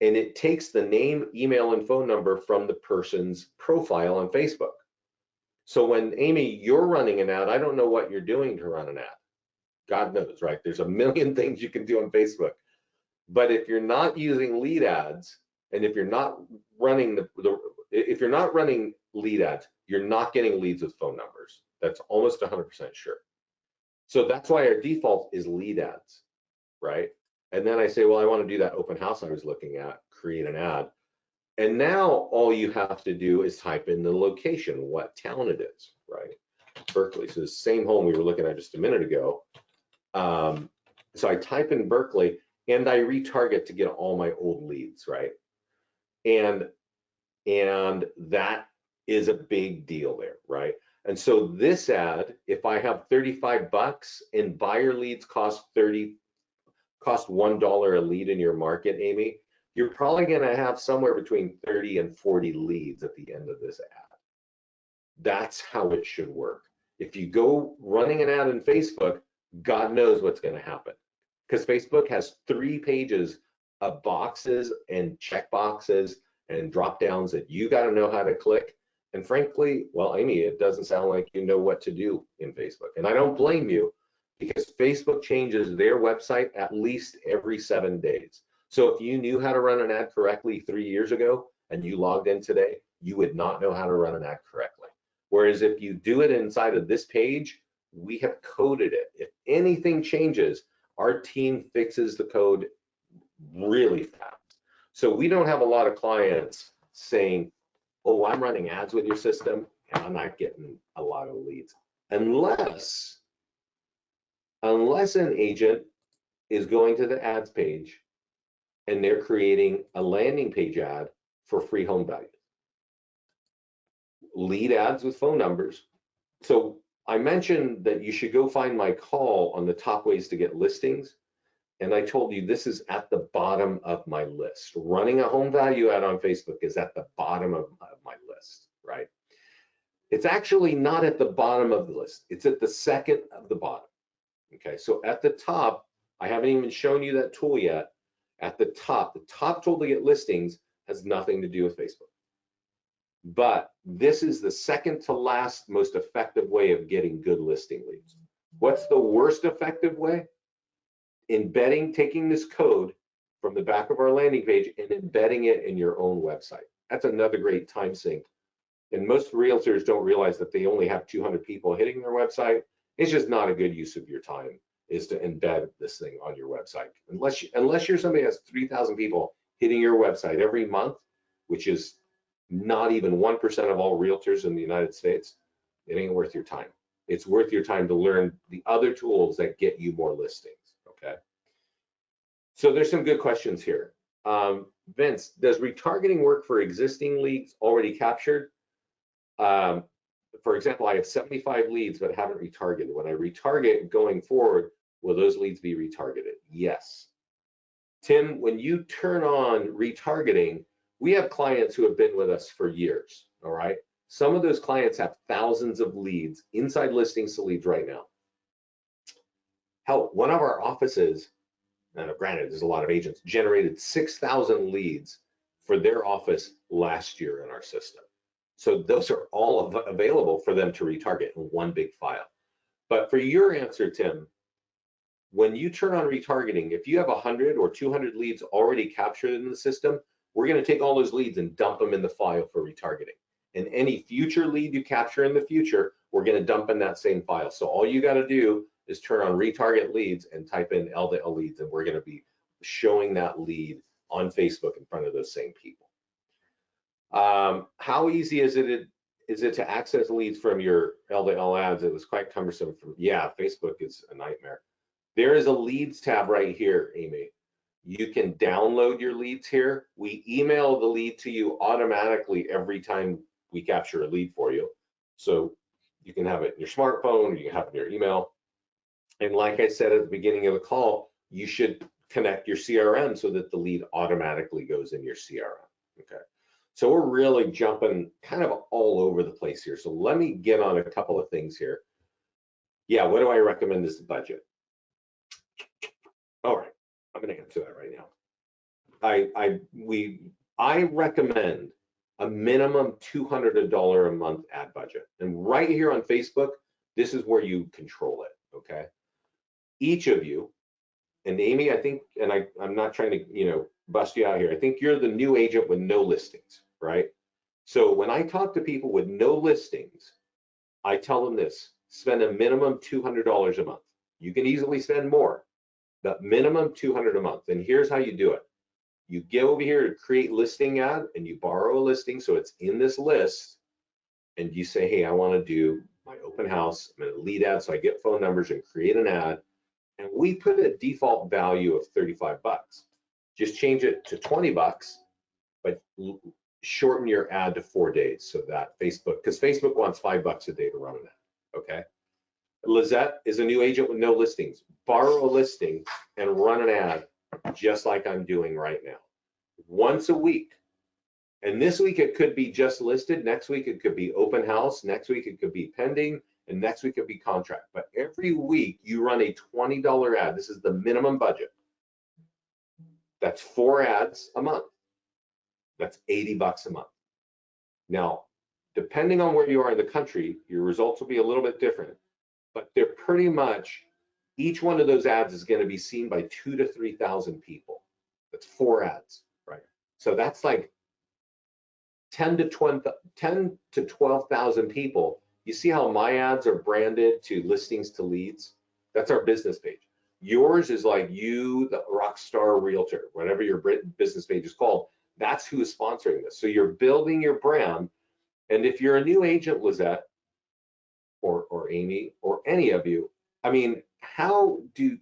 And it takes the name, email, and phone number from the person's profile on Facebook. So when, Amy, you're running an ad, I don't know what you're doing to run an ad. God knows, right? There's a million things you can do on Facebook. But if you're not using lead ads, and if you're not running if you're not running lead ads, you're not getting leads with phone numbers. That's almost 100% sure. So that's why our default is lead ads, right? And then I say, well, I want to do that open house I was looking at, create an ad. And now all you have to do is type in the location, what town it is, right? Berkeley. So the same home we were looking at just a minute ago. So I type in Berkeley and I retarget to get all my old leads, right? And that is a big deal there, right? And so this ad, if I have 35 bucks and buyer leads cost $1 a lead in your market, Amy, you're probably going to have somewhere between 30 and 40 leads at the end of this ad. That's how it should work. If you go running an ad in Facebook, God knows what's going to happen, because Facebook has 3 pages of boxes and check boxes and drop downs that you got to know how to click. And frankly, well, Amy, it doesn't sound like you know what to do in Facebook. And I don't blame you, because Facebook changes their website at least every 7 days. So if you knew how to run an ad correctly 3 years ago and you logged in today, you would not know how to run an ad correctly. Whereas if you do it inside of this page, we have coded it. If anything changes, our team fixes the code really fast. So we don't have a lot of clients saying, oh, I'm running ads with your system and I'm not getting a lot of leads. Unless an agent is going to the ads page and they're creating a landing page ad for free home values. Lead ads with phone numbers. So I mentioned that you should go find my call on the top ways to get listings. And I told you this is at the bottom of my list. Running a home value ad on Facebook is at the bottom of my list, right? It's actually not at the bottom of the list. It's at the second of the bottom. Okay, so at the top, I haven't even shown you that tool yet. At the top tool to get listings has nothing to do with Facebook. But this is the second to last most effective way of getting good listing leads. What's the worst effective way? Taking this code from the back of our landing page and embedding it in your own website. That's another great time sink. And most realtors don't realize that they only have 200 people hitting their website. It's just not a good use of your time, is to embed this thing on your website. Unless you're somebody that has 3,000 people hitting your website every month, which is not even 1% of all realtors in the United States, it ain't worth your time. It's worth your time to learn the other tools that get you more listings, okay? So there's some good questions here. Vince, does retargeting work for existing leads already captured? For example, I have 75 leads but haven't retargeted. When I retarget going forward, will those leads be retargeted? Yes. Tim, when you turn on retargeting, we have clients who have been with us for years, all right? Some of those clients have thousands of leads, inside listings to leads right now. Hell, one of our offices, and granted, there's a lot of agents, generated 6,000 leads for their office last year in our system. So those are all available for them to retarget in one big file. But for your answer, Tim, when you turn on retargeting, if you have 100 or 200 leads already captured in the system, we're going to take all those leads and dump them in the file for retargeting. And any future lead you capture in the future, we're going to dump in that same file. So all you got to do is turn on retarget leads and type in LDL leads, and we're going to be showing that lead on Facebook in front of those same people. How easy is it to access leads from your LDL ads? It was quite cumbersome. Yeah, Facebook is a nightmare. There is a leads tab right here, Amy. You can download your leads here. We email the lead to you automatically every time we capture a lead for you. So you can have it in your smartphone, or you can have it in your email. And like I said at the beginning of the call, you should connect your CRM so that the lead automatically goes in your CRM. Okay. So we're really jumping kind of all over the place here. So let me get on a couple of things here. Yeah, what do I recommend as the budget? All right, I'm going to answer that right now. I recommend a minimum $200 a month ad budget. And right here on Facebook, this is where you control it, okay? Each of you, and Amy, I think, and I'm not trying to, bust you out here. I think you're the new agent with no listings, right? So when I talk to people with no listings, I tell them this: spend a minimum $200 a month. You can easily spend more, but minimum $200 a month. And here's how you do it. You go over here to create listing ad, and you borrow a listing so it's in this list, and you say, hey, I want to do my open house. I'm going to lead ad, so I get phone numbers and create an ad. And we put a default value of 35 bucks. Just change it to 20 bucks, but shorten your ad to 4 days so that Facebook, because Facebook wants $5 a day to run an ad, okay? Lizette is a new agent with no listings. Borrow a listing and run an ad just like I'm doing right now, once a week. And this week it could be just listed, next week it could be open house, next week it could be pending, and next week it could be contract. But every week you run a $20 ad. This is the minimum budget. That's 4 ads a month. That's 80 bucks a month. Now, depending on where you are in the country, your results will be a little bit different, but they're pretty much, each one of those ads is going to be seen by 2,000 to 3,000 people. That's 4 ads, right? So that's like 10 to 12,000 people. You see how my ads are branded to listings to leads? That's our business page. Yours is like you, the rock star realtor, whatever your business page is called. That's who is sponsoring this. So you're building your brand. And if you're a new agent, Lizette, or Amy, or any of you, I mean, how do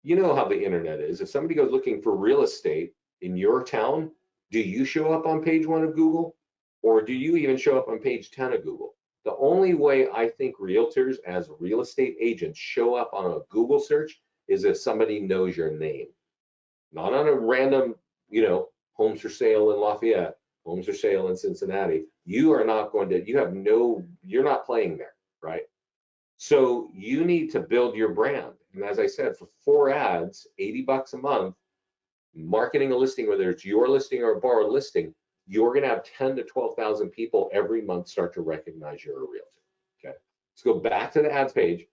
you know how the internet is? If somebody goes looking for real estate in your town, do you show up on page 1 of Google? Or do you even show up on page 10 of Google? The only way I think realtors as real estate agents show up on a Google search is if somebody knows your name. Not on a random, homes for sale in Lafayette, homes for sale in Cincinnati. You are not going to, you're not playing there, right? So you need to build your brand. And as I said, for 4 ads, 80 bucks a month, marketing a listing, whether it's your listing or a borrowed listing, you're going to have 10 to 12,000 people every month start to recognize you're a realtor. Okay, let's go back to the ads page,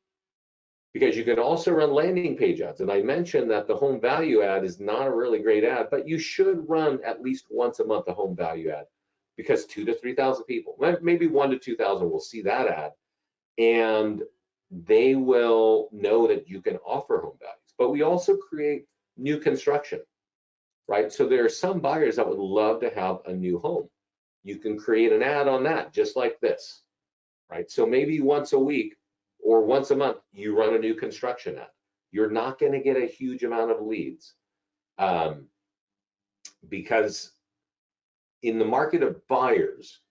because you can also run landing page ads. And I mentioned that the home value ad is not a really great ad, but you should run at least once a month a home value ad, because 2,000 to 3,000 people, maybe 1,000 to 2,000 will see that ad, and they will know that you can offer home values. But we also create new construction, right? So there are some buyers that would love to have a new home. You can create an ad on that, just like this, right? So maybe once a week or once a month, you run a new construction ad. You're not going to get a huge amount of leads, because in the market of buyers,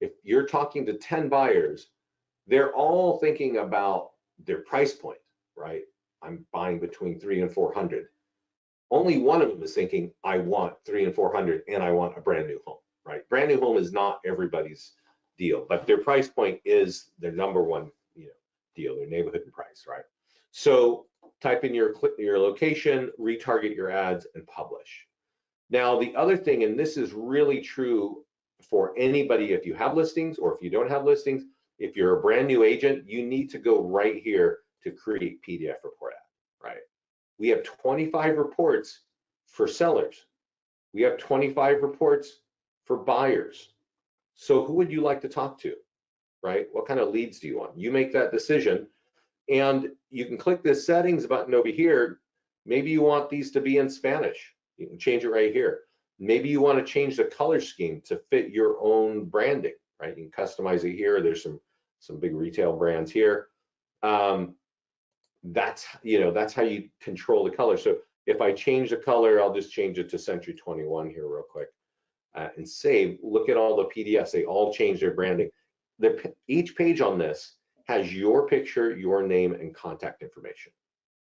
if you're talking to 10 buyers, they're all thinking about their price point, right? I'm buying between 300 and 400. Only one of them is thinking, I want 300 and 400 and I want a brand new home, right? Brand new home is not everybody's deal, but their price point is their number one, deal, their neighborhood and price, right? So type in your location, retarget your ads, and publish. Now, the other thing, and this is really true for anybody, if you have listings or if you don't have listings, if you're a brand new agent, you need to go right here to create PDF report ad, right? We have 25 reports for sellers. We have 25 reports for buyers. So who would you like to talk to, right? What kind of leads do you want? You make that decision, and you can click this settings button over here. Maybe you want these to be in Spanish. You can change it right here. Maybe you want to change the color scheme to fit your own branding, right? You can customize it here. There's some big retail brands here. That's how you control the color. So if I change the color, I'll just change it to Century 21 here real quick and save. Look at all the PDFs. They all change their branding. Each page on this has your picture, your name, and contact information,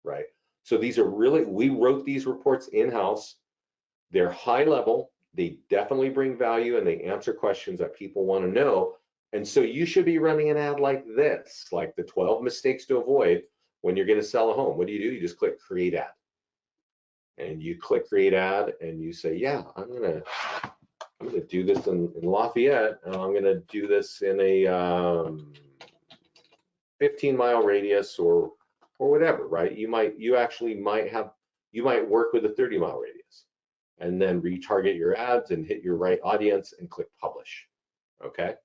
right? So these are we wrote these reports in-house. They're high level. They definitely bring value, and they answer questions that people want to know. And so you should be running an ad like this, like the 12 mistakes to avoid when you're going to sell a home. What do? You just click create ad. And you click create ad and you say, yeah, I'm gonna do this in Lafayette, and I'm gonna do this in a 15-mile radius or whatever, right? You might work with a 30-mile radius, and then retarget your ads and hit your right audience and click publish. Okay.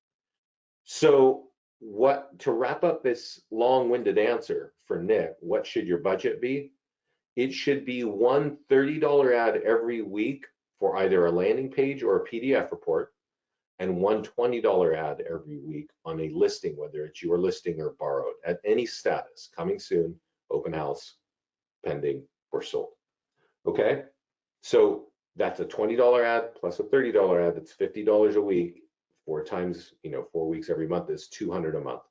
So to wrap up this long-winded answer for Nick, what should your budget be? It should be one $30 ad every week for either a landing page or a PDF report, and one $20 ad every week on a listing, whether it's your listing or borrowed, at any status, coming soon, open house, pending, or sold. Okay, so that's a $20 ad plus a $30 ad. That's $50 a week. 4 times, 4 weeks every month is $200 a month.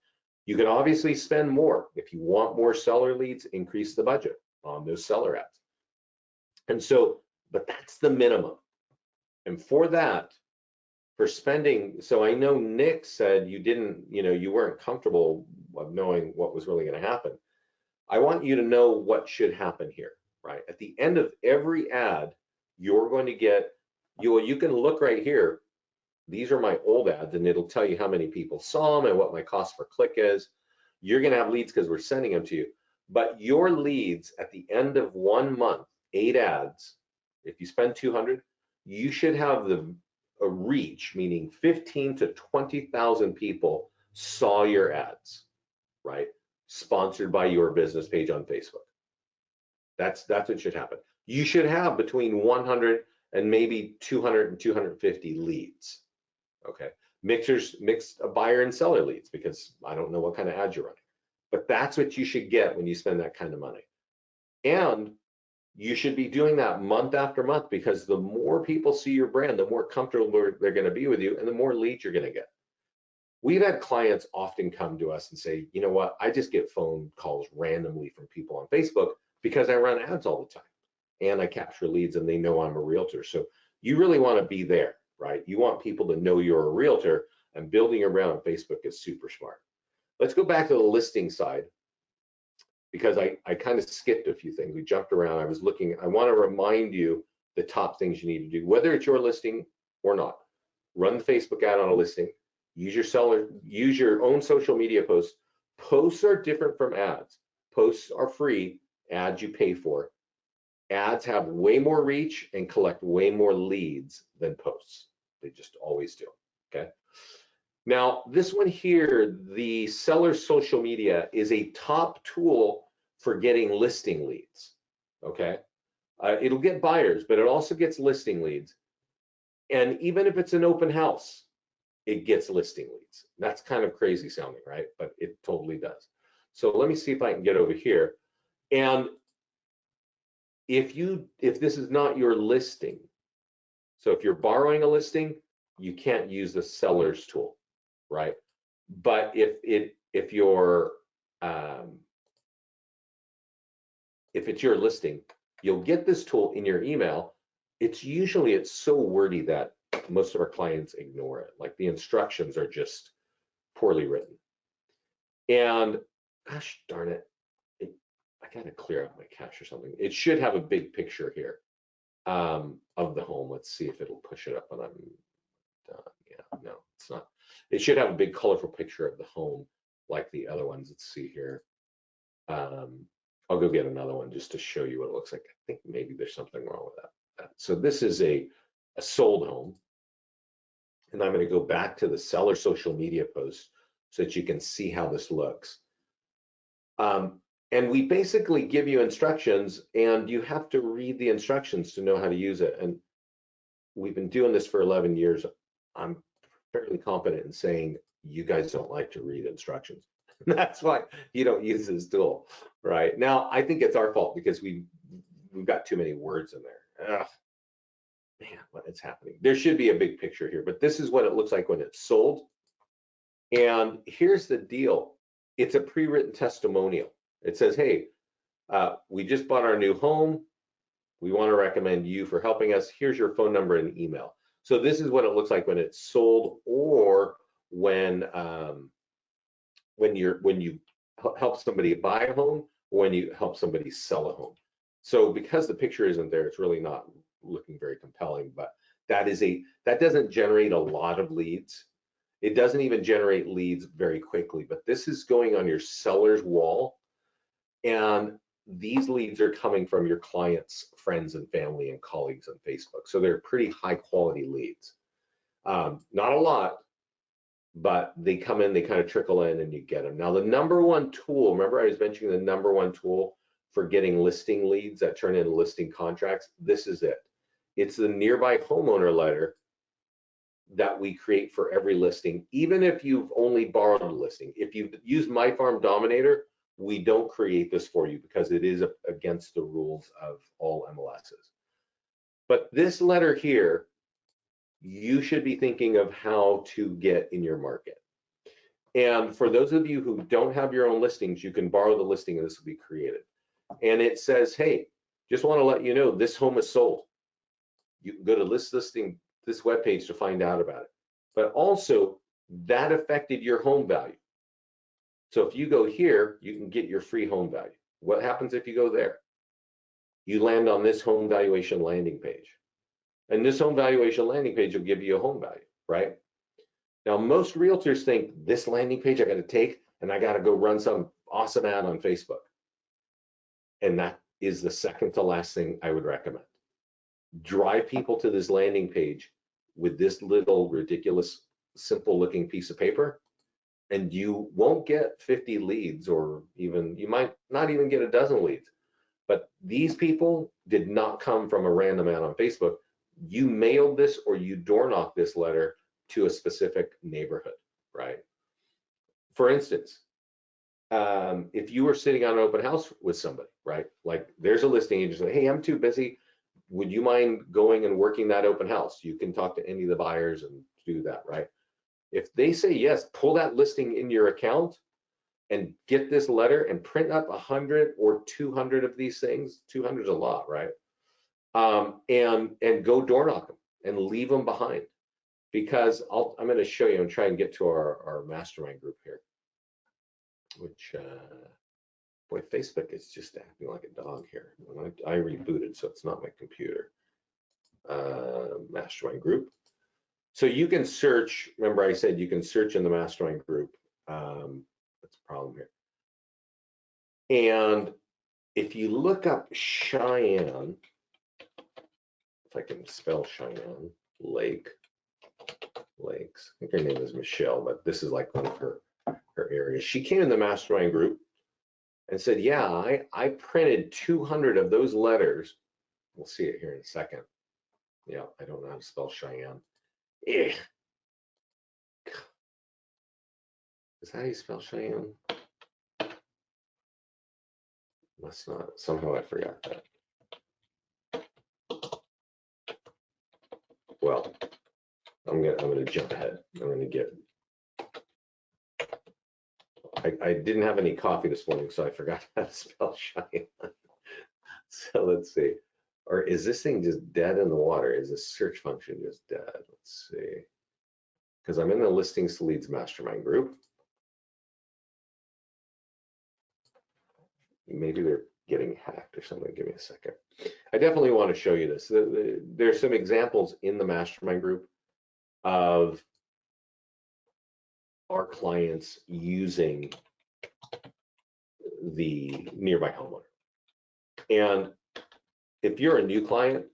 You can obviously spend more. If you want more seller leads, increase the budget on those seller ads. And so, but that's the minimum. And for that, for spending, so I know Nick said you weren't comfortable of knowing what was really going to happen. I want you to know what should happen here, right? At the end of every ad, you're going to get, you can look right here. These are my old ads, and it'll tell you how many people saw them and what my cost per click is. You're going to have leads because we're sending them to you. But your leads at the end of 1 month, 8 ads, if you spend 200, you should have a reach, meaning 15 to 20,000 people saw your ads, right? Sponsored by your business page on Facebook. That's what should happen. You should have between 100 and maybe 200 and 250 leads. Okay, mixed buyer and seller leads, because I don't know what kind of ads you're running, but that's what you should get when you spend that kind of money. And you should be doing that month after month, because the more people see your brand, the more comfortable they're going to be with you, and the more leads you're going to get. We've had clients often come to us and say, you know what, I just get phone calls randomly from people on Facebook because I run ads all the time and I capture leads and they know I'm a realtor. So you really want to be there, right? You want people to know you're a realtor, and building your brand on Facebook is super smart. Let's go back to the listing side, because I kind of skipped a few things. We jumped around. I want to remind you the top things you need to do, whether it's your listing or not. Run the Facebook ad on a listing. Use your own social media posts. Posts are different from ads. Posts are free, ads you pay for. Ads have way more reach and collect way more leads than posts. They just always do, okay? Now, this one here, the seller social media, is a top tool for getting listing leads, okay? It'll get buyers, but it also gets listing leads. And even if it's an open house, it gets listing leads. That's kind of crazy sounding, right? But it totally does. So let me see if I can get over here. And if this is not your listing, so if you're borrowing a listing, you can't use the seller's tool, right? But if it's your listing, you'll get this tool in your email. It's so wordy that most of our clients ignore it. Like, the instructions are just poorly written. And gosh darn it, I gotta clear out my cache or something. It should have a big picture here of the home. Let's see if it'll push it up when I'm Yeah, no, it's not. It should have a big colorful picture of the home like the other ones. Let's see here. I'll go get another one just to show you what it looks like. I think maybe there's something wrong with that. So this is a sold home. And I'm going to go back to the seller social media post so that you can see how this looks. And we basically give you instructions, and you have to read the instructions to know how to use it. And we've been doing this for 11 years. I'm fairly confident in saying you guys don't like to read instructions. That's why you don't use this tool, right? Now, I think it's our fault because we've got too many words in there. Ugh, man, what is happening? There should be a big picture here, but this is what it looks like when it's sold. And here's the deal. It's a pre-written testimonial. It says, hey, we just bought our new home. We want to recommend you for helping us. Here's your phone number and email. So this is what it looks like when it's sold, or when you help somebody buy a home, or when you help somebody sell a home. So because the picture isn't there, it's really not looking very compelling. But that doesn't generate a lot of leads. It doesn't even generate leads very quickly. But this is going on your seller's wall, and these leads are coming from your clients' friends and family and colleagues on Facebook. So they're pretty high quality leads. Not a lot, but they come in, they kind of trickle in, and you get them. Now, the number one tool, remember I was mentioning the number one tool for getting listing leads that turn into listing contracts? This is it. It's the nearby homeowner letter that we create for every listing, even if you've only borrowed a listing. If you've used My Farm Dominator, we don't create this for you because it is against the rules of all MLSs. But this letter here, you should be thinking of how to get in your market. And for those of you who don't have your own listings, you can borrow the listing and this will be created. And it says, hey, just want to let you know this home is sold. You can go to this webpage to find out about it. But also, that affected your home value. So if you go here, you can get your free home value. What happens if you go there? You land on this home valuation landing page. And this home valuation landing page will give you a home value, right? Now, most realtors think this landing page I got to take and I got to go run some awesome ad on Facebook. And that is the second to last thing I would recommend. Drive people to this landing page with this little ridiculous, simple looking piece of paper, and you won't get 50 leads, or even, you might not even get a dozen leads. But these people did not come from a random ad on Facebook. You mailed this or you door knocked this letter to a specific neighborhood, right? For instance, if you were sitting on an open house with somebody, right? Like there's a listing agent say, hey, I'm too busy. Would you mind going and working that open house? You can talk to any of the buyers and do that, right? If they say yes, pull that listing in your account and get this letter and print up 100 or 200 of these things. 200 is a lot, right? And go door knock them and leave them behind, because I'm going to show you and try and get to our mastermind group here, which boy, Facebook is just acting like a dog here. I rebooted, so it's not my computer. Mastermind group. So you can search, remember I said you can search in the mastermind group. That's a problem here. And if you look up Cheyenne, if I can spell Cheyenne, lakes, I think her name is Michelle, but this is like one of her areas. She came in the mastermind group and said, yeah, I printed 200 of those letters. We'll see it here in a second. Yeah, I don't know how to spell Cheyenne. Is that how you spell Cheyenne? Must not. Somehow I forgot that. Well, I'm gonna jump ahead. I'm gonna get. I didn't have any coffee this morning, so I forgot how to spell Cheyenne. So let's see. Or is this thing just dead in the water? Is this search function just dead? Let's see. Because I'm in the listings to leads mastermind group. Maybe they're getting hacked or something. Give me a second. I definitely want to show you this. There's some examples in the mastermind group of our clients using the Nearby Homeowner. And if you're a new client,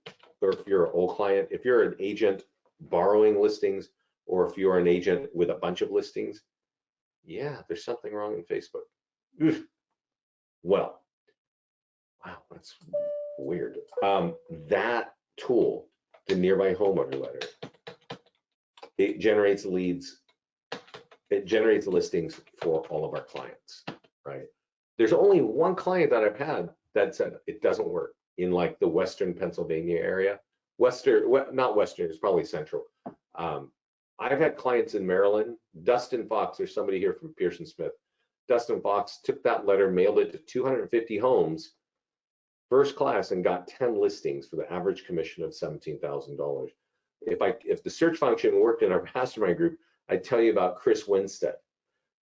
or if you're an old client, if you're an agent borrowing listings, or if you're an agent with a bunch of listings, yeah, there's something wrong in Facebook. Oof. Well, wow, that's weird. That tool, the Nearby Homeowner letter, it generates leads. It generates listings for all of our clients, right? There's only one client that I've had that said it doesn't work in like the Western Pennsylvania area. Not Western, it's probably Central. I've had clients in Maryland. Dustin Fox, there's somebody here from Pearson Smith. Dustin Fox took that letter, mailed it to 250 homes, first class, and got 10 listings for the average commission of $17,000. If the search function worked in our mastermind group, I'd tell you about Chris Winstead.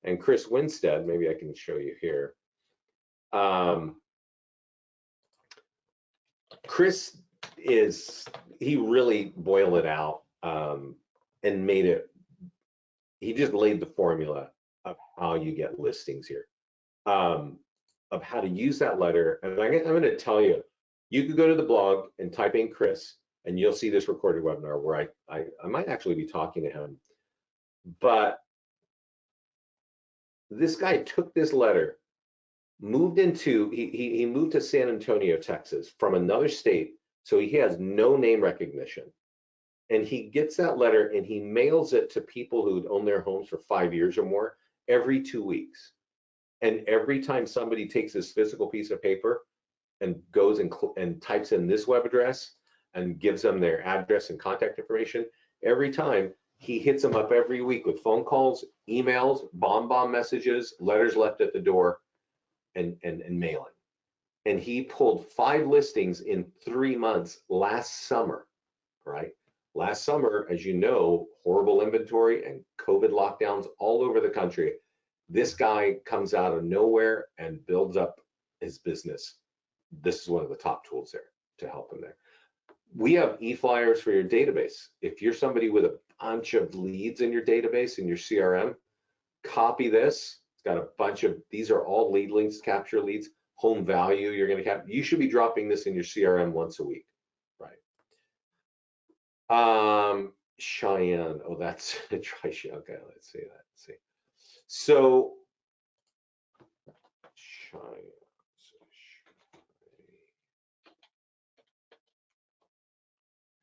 And Chris Winstead, maybe I can show you here. Chris he really boiled it out and made it, he just laid the formula of how you get listings here, of how to use that letter. And I'm going to tell you, you could go to the blog and type in Chris, and you'll see this recorded webinar where I might actually be talking to him. But this guy took this letter, moved he moved to San Antonio, Texas from another state, so he has no name recognition. And he gets that letter and he mails it to people who'd owned their homes for 5 years or more every 2 weeks. And every time somebody takes this physical piece of paper and goes and types in this web address and gives them their address and contact information, every time he hits them up every week with phone calls, emails, bomb messages, letters left at the door, and mailing. And he pulled 5 listings in 3 months last summer, right? Last summer, as you know, horrible inventory and COVID lockdowns all over the country. This guy comes out of nowhere and builds up his business. This is one of the top tools there to help him there. We have e-flyers for your database. If you're somebody with a bunch of leads in your database, in your CRM, copy this. It's got a bunch of, these are all lead links, capture leads, home value you're going to have. You should be dropping this in your CRM once a week, right? Cheyenne, oh, that's try Cheyenne. Okay, let's see that. Let's see. So Cheyenne.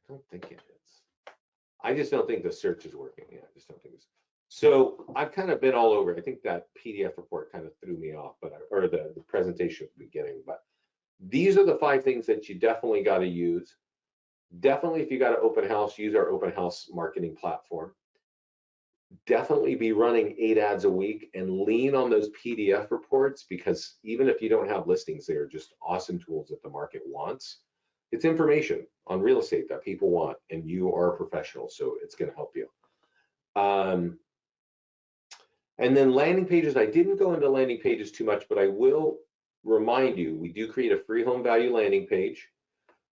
I don't think it is. I just don't think the search is working. Yeah, I just don't think it's. So I've kind of been all over. I think that PDF report kind of threw me off, or the presentation at the beginning. But these are the 5 things that you definitely got to use. Definitely, if you got an open house, use our open house marketing platform. Definitely be running 8 ads a week and lean on those PDF reports, because even if you don't have listings, they are just awesome tools that the market wants. It's information on real estate that people want, and you are a professional, so it's going to help you. And then landing pages, I didn't go into landing pages too much, but I will remind you, we do create a free home value landing page.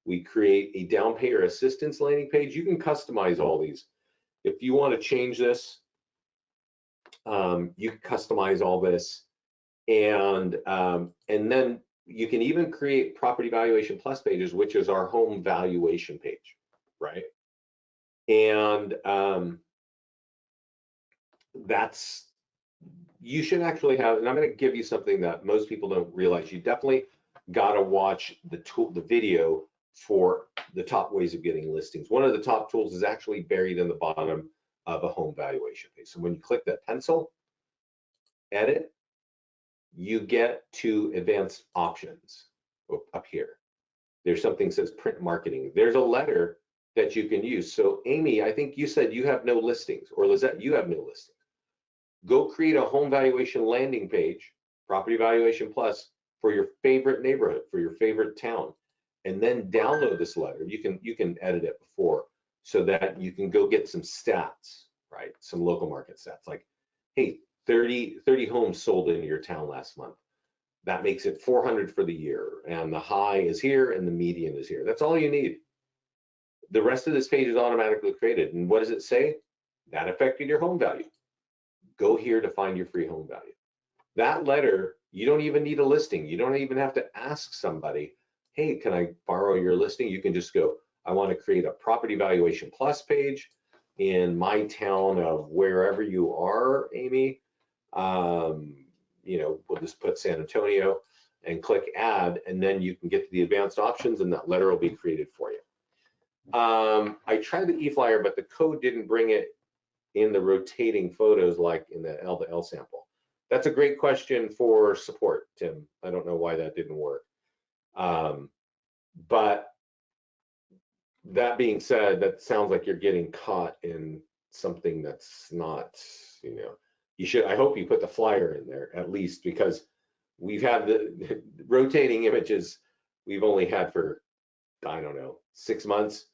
We create a down payer assistance landing page. You can customize all these. If you want to change this, you can customize all this. And then you can even create property valuation plus pages, which is our home valuation page, right? And you should actually have, and I'm going to give you something that most people don't realize. You definitely got to watch the video for the top ways of getting listings. One of the top tools is actually buried in the bottom of a home valuation page. So when you click that pencil, edit, you get to advanced options up here. There's something that says print marketing. There's a letter that you can use. So Amy, I think you said you have no listings, or Lizette, you have no listings. Go create a home valuation landing page, Property Valuation Plus, for your favorite neighborhood, for your favorite town, and then download this letter. You can edit it before, so that you can go get some stats, right? Some local market stats, like, hey, 30 homes sold in your town last month. That makes it 400 for the year, and the high is here and the median is here. That's all you need. The rest of this page is automatically created. And what does it say? That affected your home value. Go here to find your free home value. That letter, you don't even need a listing. You don't even have to ask somebody, hey, can I borrow your listing? You can just go, I want to create a property valuation plus page in my town of wherever you are, Amy. We'll just put San Antonio and click add, and then you can get to the advanced options and that letter will be created for you. I tried the eFlyer, but the code didn't bring it in the rotating photos like in the L to L sample. That's a great question for support, Tim. I don't know why that didn't work. But that being said, that sounds like you're getting caught in something that's not, I hope you put the flyer in there at least, because we've had the rotating images we've only had for, I don't know, 6 months,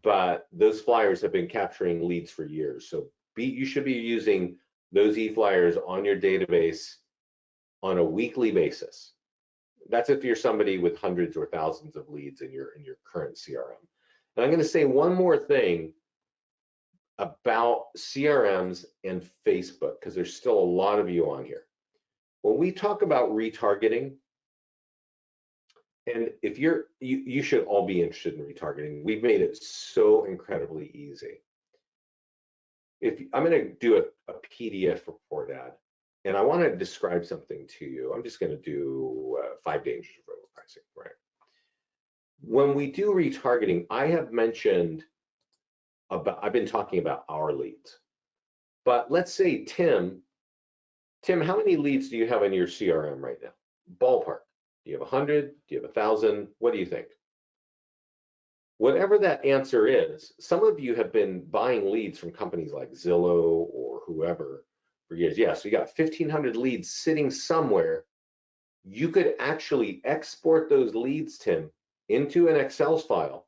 but those flyers have been capturing leads for years. So you should be using those e-flyers on your database on a weekly basis. That's if you're somebody with hundreds or thousands of leads in your current CRM. And I'm going to say one more thing about CRMs and Facebook, because there's still a lot of you on here. When we talk about retargeting, and if you should all be interested in retargeting. We've made it so incredibly easy. I'm going to do a PDF report ad, and I want to describe something to you. I'm just going to do 5 dangers of overpricing, right? When we do retargeting, I've been talking about our leads, but let's say Tim, how many leads do you have in your CRM right now? Ballpark. Do you have 100? Do you have 1,000? What do you think? Whatever that answer is, some of you have been buying leads from companies like Zillow or whoever for years. Yeah, so you got 1,500 leads sitting somewhere. You could actually export those leads, Tim, into an Excel file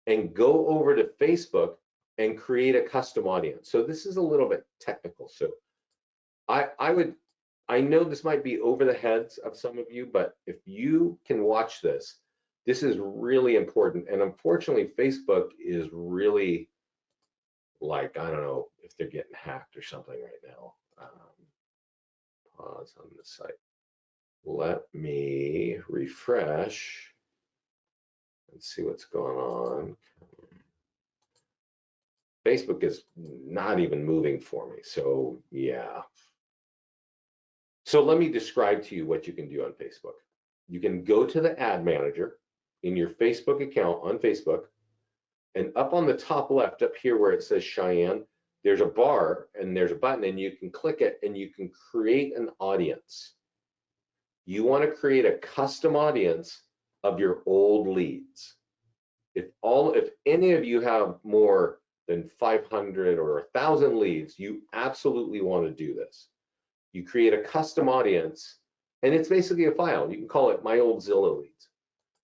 and go over to Facebook and create a custom audience. So this is a little bit technical. So I know this might be over the heads of some of you, but if you can watch this, this is really important. And unfortunately, Facebook is really like, I don't know if they're getting hacked or something right now. Pause on the site. Let me refresh and see what's going on. Facebook is not even moving for me. So yeah. So let me describe to you what you can do on Facebook. You can go to the ad manager in your Facebook account on Facebook, and up on the top left, up here where it says Cheyenne, there's a bar and there's a button, and you can click it and you can create an audience. You want to create a custom audience of your old leads. If any of you have more than 500 or 1,000 leads, you absolutely want to do this. You create a custom audience, and it's basically a file. You can call it My Old Zillow Leads,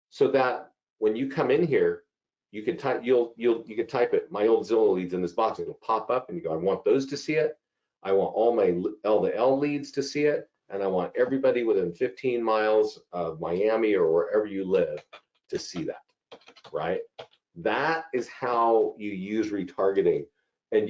so that when you come in here, you can type you can type it My Old Zillow Leads in this box. It'll pop up, and you go, I want those to see it. I want all my L to L leads to see it, and I want everybody within 15 miles of Miami or wherever you live to see that. Right? That is how you use retargeting, and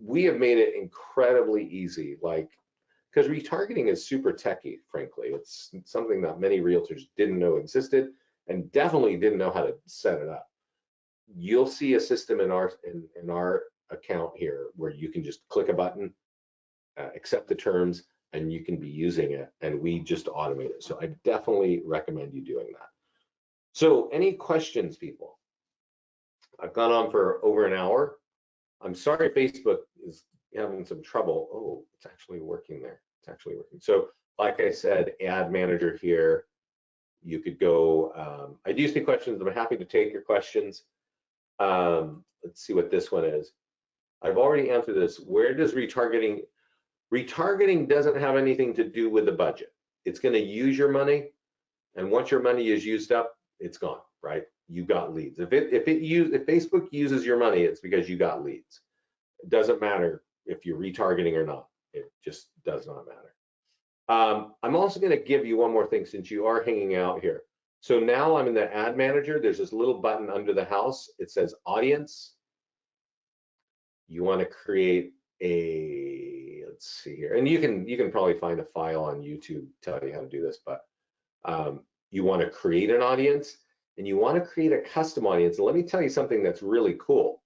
we have made it incredibly easy, because retargeting is super techy, frankly. It's something that many realtors didn't know existed and definitely didn't know how to set it up. You'll see a system in our account here where you can just click a button, accept the terms, and you can be using it, and we just automate it. So I definitely recommend you doing that. So any questions, people? I've gone on for over an hour. I'm sorry Facebook is having some trouble. Oh, it's actually working there. It's actually working. So like I said, ad manager here, you could go, I do see questions. I'm happy to take your questions. Let's see what this one is. I've already answered this. Where does retargeting doesn't have anything to do with the budget. It's going to use your money, and once your money is used up, it's gone, right? You got leads. If Facebook uses your money, it's because you got leads. It doesn't matter if you're retargeting or not. It just does not matter. I'm also going to give you one more thing since you are hanging out here. So now I'm in the ad manager. There's this little button under the house. It says audience. You want to create a, let's see here, and you can probably find a file on YouTube tell you how to do this, but you want to create an audience, and you want to create a custom audience. And let me tell you something that's really cool.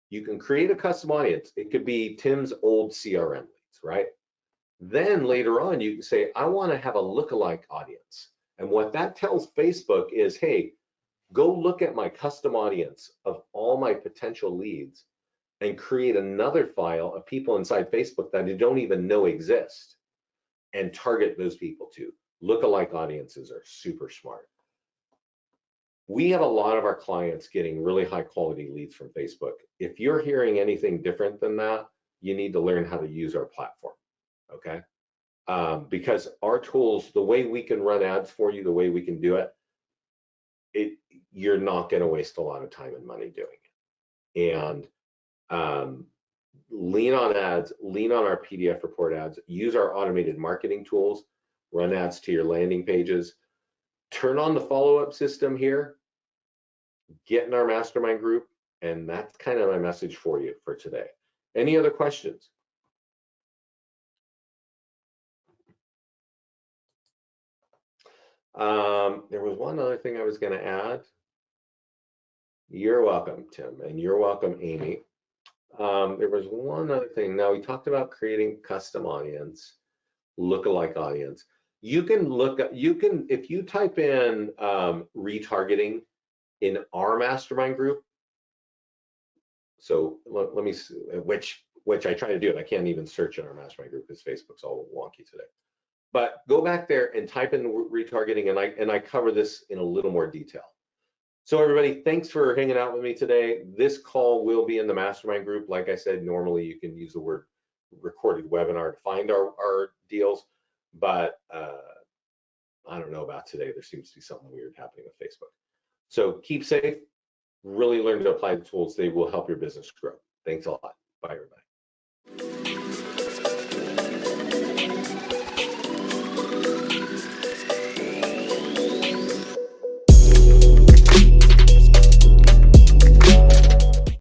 You can create a custom audience. It could be Tim's old CRM leads, right? Then later on, you can say, I want to have a lookalike audience. And what that tells Facebook is, hey, go look at my custom audience of all my potential leads and create another file of people inside Facebook that you don't even know exist and target those people too. Lookalike audiences are super smart. We have a lot of our clients getting really high quality leads from Facebook. If you're hearing anything different than that, you need to learn how to use our platform, okay? Because our tools, the way we can run ads for you, the way we can do it, you're not going to waste a lot of time and money doing it. And lean on ads, lean on our PDF report ads, use our automated marketing tools, run ads to your landing pages, turn on the follow-up system here, get in our mastermind group, and that's kind of my message for you for today. Any other questions? There was one other thing I was going to add. You're welcome, Tim, and you're welcome, Amy. There was one other thing. Now, we talked about creating custom audience, lookalike audience. You can look at, if you type in retargeting in our mastermind group, so let me see, which I try to do it. I can't even search in our mastermind group because Facebook's all wonky today. But go back there and type in retargeting, and I cover this in a little more detail. So everybody, thanks for hanging out with me today. This call will be in the mastermind group. Like I said, normally you can use the word recorded webinar to find our deals, but I don't know about today. There seems to be something weird happening with Facebook. So keep safe, really learn to apply the tools. They will help your business grow. Thanks a lot. Bye, everybody.